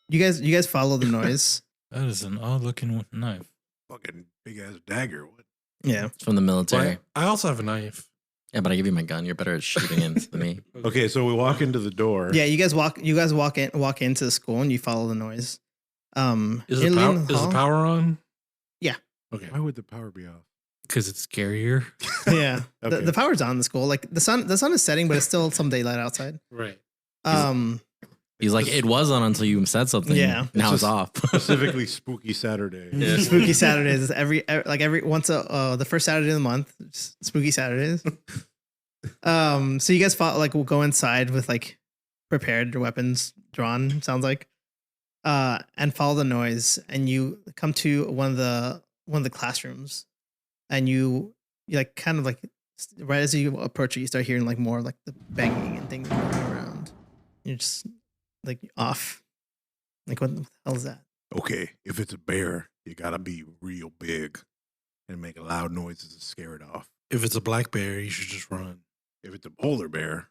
You guys follow the noise. That is an odd looking knife. Fucking big ass dagger. What? Yeah. It's from the military. I also have a knife. Yeah, but I give you my gun. You're better at shooting it than me. Okay, so we walk into the door. Yeah, you guys walk into the school and you follow the noise. Is you're the, leaving is the hall. power on? Yeah. Okay. Why would the power be off? Because it's scarier. Yeah. Okay. The power's on in the school. Like the sun is setting, but it's still some daylight outside. Right. He's like, it was on until you said something. Yeah. Now it's just off. Specifically Spooky Saturday. Yeah. Spooky Saturdays is every the first Saturday of the month. Spooky Saturdays. So you guys will go inside with like prepared weapons drawn. Sounds like. and follow the noise, and you come to one of the classrooms, and you like kind of like right as you approach it, you start hearing like more like the banging and things going around. You're just like off. Like what the hell is that? Okay, if it's a bear, you gotta be real big and make loud noises to scare it off. If it's a black bear, you should just run. If it's a polar bear,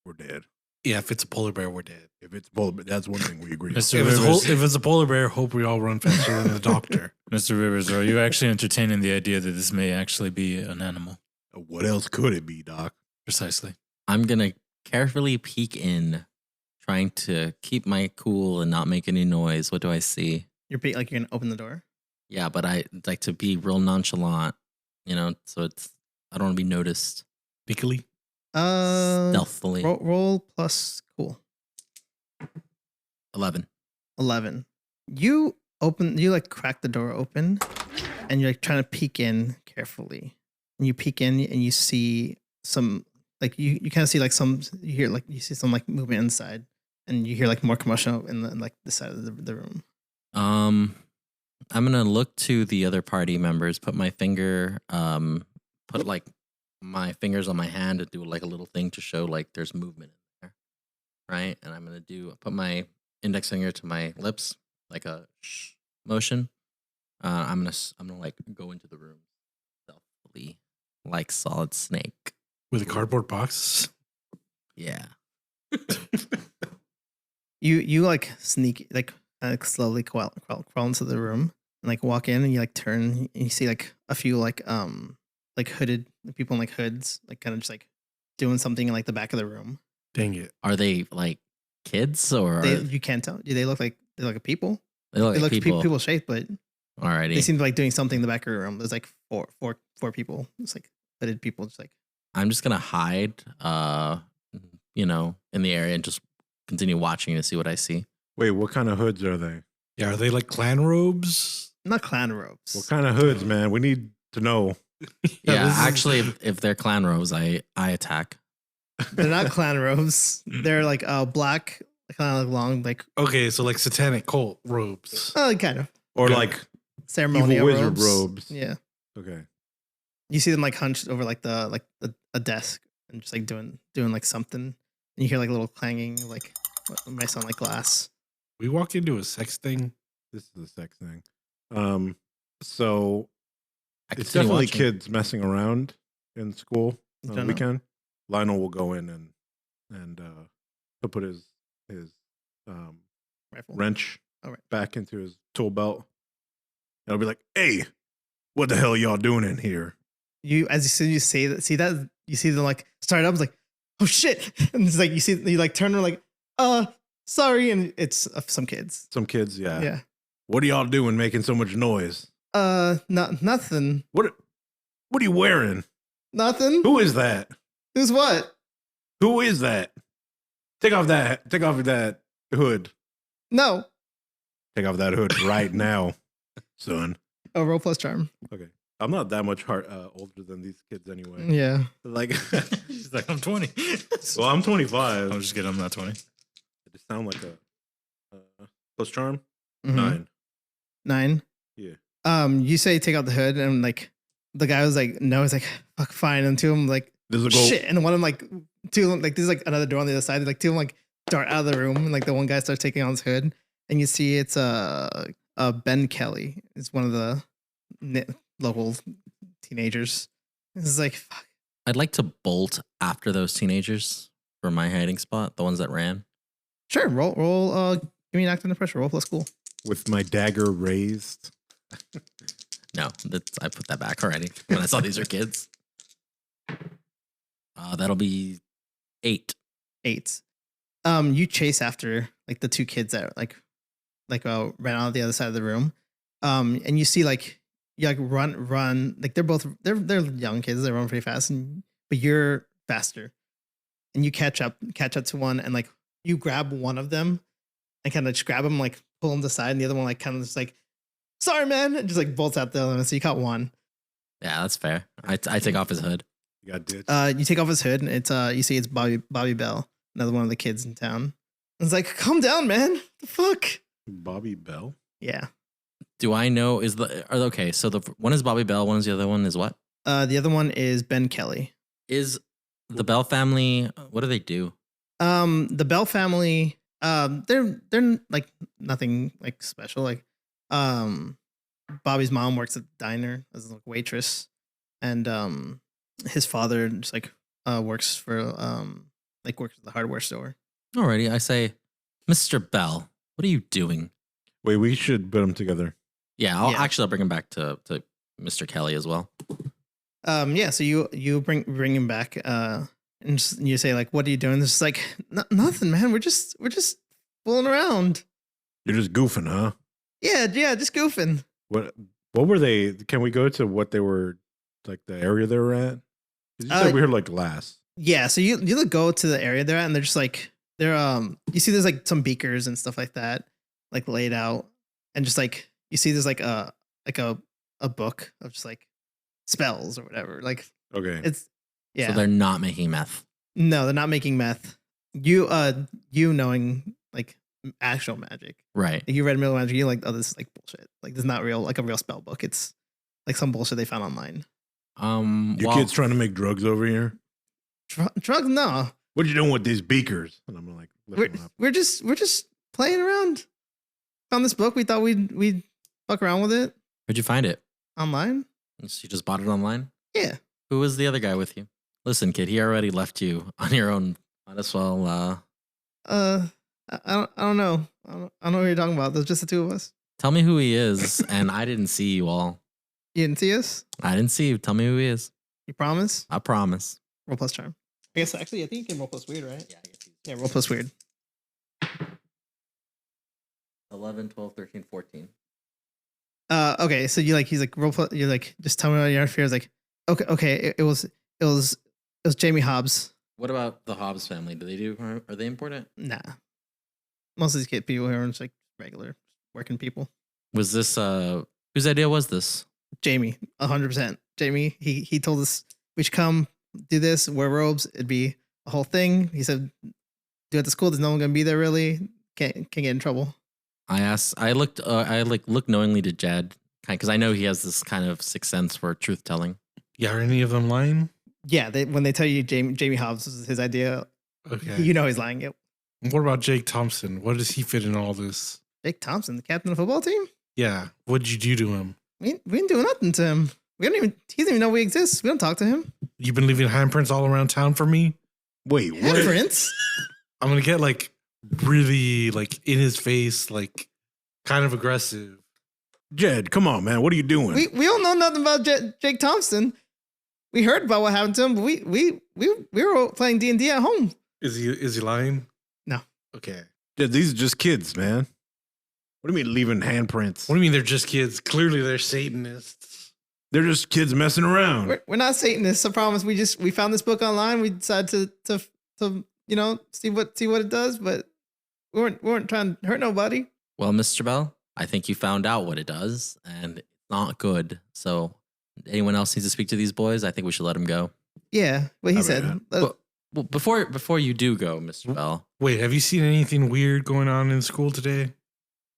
we're dead. Yeah, if it's a polar bear, we're dead. If it's polar bear, that's one thing we agree on. Mr. If Rivers, it's a polar bear, hope we all run faster than the doctor. Mr. Rivers, are you actually entertaining the idea that this may actually be an animal? What else could it be, Doc? Precisely. I'm gonna carefully peek in, trying to keep my cool and not make any noise. What do I see? You're like you're gonna open the door. Yeah, but I like to be real nonchalant, so I don't want to be noticed. Nickily. Stealthily. Roll plus cool. 11. 11. You like crack the door open, and you're like trying to peek in carefully. And you peek in and you see some like you kind of see like you see some like movement inside, and you hear like more commotion in the side of the room. I'm gonna look to the other party members, put my finger, put like my fingers on my hand and do like a little thing to show like there's movement in there, right? And I'm gonna put my index finger to my lips, like a shh motion. I'm gonna like go into the room stealthily, like Solid Snake. With a cardboard box. Yeah. You like sneak like slowly crawl into the room and like walk in, and you like turn and you see like a few like hooded people in like hoods like kind of just like doing something in like the back of the room. Dang it. Are they like kids or You can't tell. Do they look like people? they look They like look people? people shaped, but Alrighty. they seem to like doing something in the back of the room. There's like four people. It's like hooded people, just like. I'm just gonna hide, in the area and just continue watching to see what I see. Wait, what kind of hoods are they? Yeah, are they like clan robes? Not clan robes. What kind of hoods, man? We need to know. Yeah, this is- actually, if they're clan robes, I attack. They're not clan robes. They're like black, kind of like long, like Okay, so like satanic cult robes. kind of Or Okay. like ceremonial evil wizard robes. robes. Yeah, Okay. you see them like hunched over like a desk and just like doing like something. And you hear like a little clanging, like what might sound like glass. We walk into a sex thing. This is the sex thing. So I it's continue definitely watching. kids messing around in school on the Don't know. weekend. Lionel will go in and he'll put his Rifle. wrench All right. back into his tool belt. And I'll be like, "Hey, what the hell y'all doing in here?" You as soon as you say that, you see them like start up. It's like, oh shit, and it's like you like turn around like, sorry, and it's some kids. Some kids, yeah. Yeah. What are y'all doing making so much noise? Nothing. What are you wearing? Nothing. Who is that? Who's what? Who is that? Take off that hood. No. Take off that hood right now, son. Oh, roll plus charm. Okay. I'm not that much older than these kids anyway. Yeah. Like, She's like, I'm 20. well, I'm 25. I'm just kidding. I'm not 20. It just sound like a plus charm. Mhm. 9. 9. Yeah. You say take out the hood, and like the guy was like, no, he's like, fuck, fine. And two of them like, This will go. shit. And one of them like, two of them like, there's like another door on the other side. Like two of them like dart out of the room, and like the one guy starts taking on his hood, and you see it's Ben Kelly. It's one of the local teenagers. This is like, fuck. I'd like to bolt after those teenagers for my hiding spot, the ones that ran. Sure, roll. Give me an act under pressure. Roll plus cool. With my dagger raised. No, I put that back already when I saw these are kids. That'll be 8. 8. You chase after like the two kids that like ran out of the other side of the room. And you see like you like run like they're young kids. They run pretty fast, but you're faster. And you catch up to one, and like you grab one of them and kind of just grab him, like pull him to the side, and the other one like kind of just like, sorry man, and just like bolts out the other one. So you caught one. Yeah, that's fair. I take off his hood. You got ditched. You take off his hood, and it's you see it's Bobby Bell, another one of the kids in town. And it's like, calm down, man. What the fuck? Bobby Bell? Yeah. Do I know okay, so the one is Bobby Bell, one is the other one is what? The other one is Ben Kelly. Is the Bell family, what do they do? The Bell family, they're like nothing like special. Like, Bobby's mom works at the diner as a waitress, and his father just works for works at the hardware store. Alrighty, I say, Mr. Bell, what are you doing? Wait, we should put them together. Yeah, I'll bring him back to Mr. Kelly as well. Yeah. So you bring him back, and you say like, "What are you doing?" This is like nothing, man. We're just fooling around. You're just goofing, huh? Yeah, just goofing. What were they? Can we go to what they were, like the area they were at? 'Cause you said we heard like glass. Yeah. So you go to the area they're at, and they're just like you see there's like some beakers and stuff like that, like laid out, and just like you see there's like a book of just like spells or whatever. Like Okay. it's So they're not making meth. No, they're not making meth. You knowing like actual magic. Right. Like, you read Middle Magic, you're like, oh, this is like bullshit. Like this is not real, like a real spell book. It's like some bullshit they found online. Your kids trying to make drugs over here? Drugs? No. What you doing with these beakers? And I'm like, lift them up. We're just playing around. Found this book. We thought we'd fuck around with it Where'd you find it? online. You just bought it online? Yeah. Who was the other guy with you? Listen, kid, he already left you on your own. Might as well I don't know. I don't know what you're talking about. There's just the two of us. tell me who he is. And I didn't see you all. You didn't see us? I didn't see you. Tell me who he is. You promise? I promise. Roll plus charm. I guess actually, I think you can roll plus weird, right? Yeah, roll plus weird. 11, 12, 13, 14. Okay, so he's like roll plus, you're like, just tell me what your fear is. Like, okay, it was Jamie Hobbs. What about the Hobbs family? Are they important? Nah, most of these people here are just like regular working people. Was this whose idea was this? Jamie, 100%. Jamie, he told us we should come do this, wear robes. It'd be a whole thing. He said, do it at the school. There's no one gonna be there. Really, can't get in trouble. I looked knowingly to Jed, because I know he has this kind of sixth sense for truth telling. Yeah, are any of them lying? Yeah, when they tell you Jamie Hobbs was his idea, Okay. you know he's lying. What about Jake Thompson? What does he fit in all this? Jake Thompson, the captain of the football team. Yeah. What did you do to him? We didn't do nothing to him. He doesn't even know we exist. We don't talk to him. You've been leaving handprints all around town for me? Wait, what? Handprints? I'm going to get like really like in his face, like kind of aggressive. Jed, come on, man. What are you doing? We don't know nothing about Jake Thompson. We heard about what happened to him, but we were playing D&D at home. Is he lying? No. Okay. Jed, these are just kids, man. What do you mean leaving handprints? What do you mean they're just kids? Clearly they're Satanists. They're just kids messing around. We're not Satanists, I promise. We found this book online. We decided to see what it does, but we weren't trying to hurt nobody. Well, Mr. Bell, I think you found out what it does, and it's not good. So, anyone else needs to speak to these boys? I think we should let them go. Yeah, what he said. Well, before you do go, Mr. Bell. Wait, have you seen anything weird going on in school today?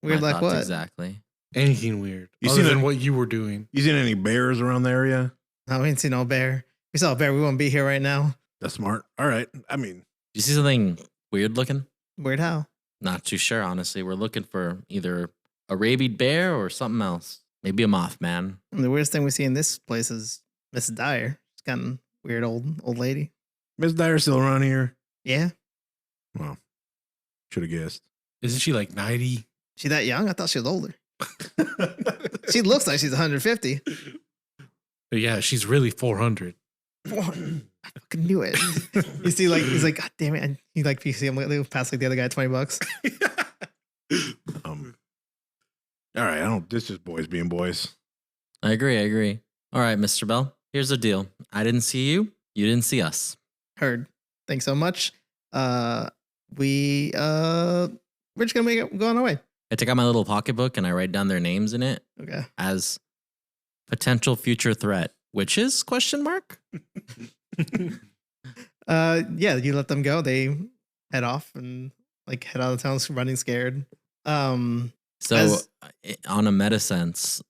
Weird My like thoughts what? Exactly. Anything weird? You other seen than it- what you were doing? You seen any bears around the area? No, we didn't see no bear. If we saw a bear, we wouldn't be here right now. That's smart. All right. I mean, You see something weird looking? Weird how? Not too sure, honestly. We're looking for either a rabid bear or something else. Maybe a Mothman. And the weirdest thing we see in this place is Mrs. Dyer. She's kind of weird old lady. Miss Dyer's still around here. Yeah. Well, should have guessed. Isn't she like 90? She that young? I thought she was older. She looks like she's 150. But yeah, she's really 400. I fucking knew it. You see, like, he's like, God damn it. And you see him pass like the other guy $20. All right. This is just boys being boys. I agree. All right, Mr. Bell. Here's the deal. I didn't see you. You didn't see us. Heard. Thanks so much. We're just gonna go on our way. I take out my little pocketbook and I write down their names in it Okay. as potential future threat. Witches? Question mark. Yeah, you let them go. They head off and like head out of town running scared. So on a meta sense,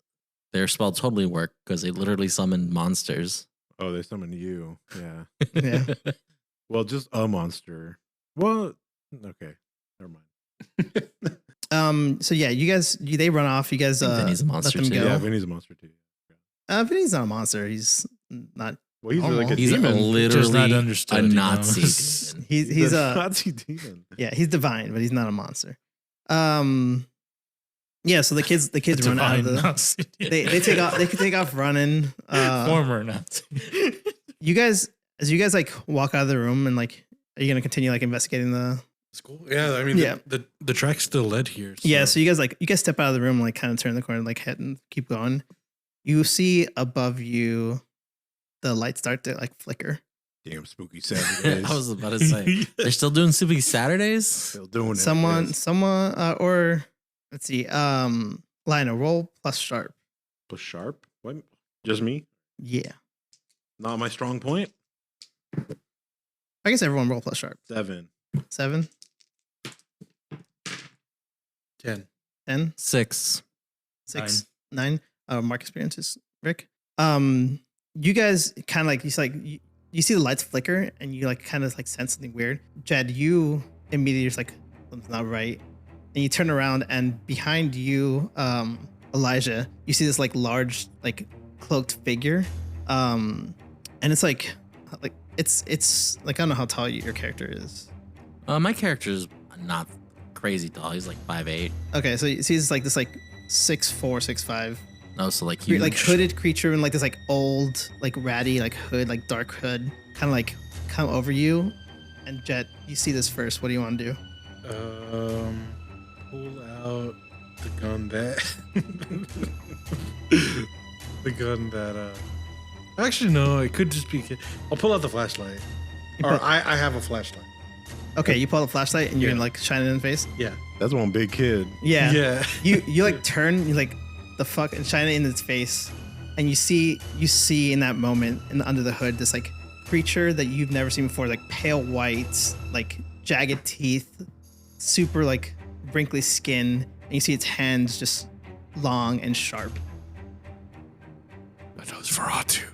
their spell totally worked because they literally summoned monsters. Oh, they summoned you. Yeah. Yeah. Well, just a monster. Well, okay. Never mind. So yeah, they run off. You guys Vinny's a let monster them too. go. Yeah, Vinny's a monster too. Vinny's not a monster. He's not. Well, he's Normal. like a He's demon. Just literally not a understood, you know? Nazi. demon. He's a a Nazi demon. yeah. He's divine, but he's not a monster. Yeah. So the kids run out of Divine the. Nazi. They take off. They can take off running. Former Nazi. You guys, as you guys like walk out of the room and like, are you gonna continue like investigating the? It's cool. Yeah, I mean, Yeah. the track still led here. So. Yeah. So you guys step out of the room, like kind of turn the corner, like head and keep going. You see above you, the lights start to like flicker. Damn spooky Saturdays. I was about to say they're still doing Super Saturdays. Still doing it. Someone, yes. or let's see, Lionel, roll plus sharp. Plus sharp? What? Just me? Yeah. Not my strong point? I guess everyone roll plus sharp. 7. 7, 10. 10, 6. 6, 9. Mark experiences, Rick. You guys kind of like you see the lights flicker and you like kind of like sense something weird. Jed, you immediately just like something's not right, and you turn around and behind you, Elijah, you see this like large like cloaked figure, and it's like it's like I don't know how tall your character is. My character's not crazy tall. He's like 5'8". Okay, so you see this like 6'4", 6'5". Oh, so like huge. Like hooded creature in like this like old like ratty like hood, like dark hood, kind of like come over you. And Jet, you see this first. What do you want to do? Pull out the gun that actually no, it could just be. I'll pull out the flashlight, or I have a flashlight. Okay, you pull out the flashlight and you're Yeah. gonna like shine it in the face. Yeah, That's one big kid. Yeah. yeah. You like turn, you like the fuck and shine it in its face, and you see in that moment under the hood this like creature that you've never seen before, like pale white, like jagged teeth, super like wrinkly skin, and you see its hands just long and sharp. That was Veratu.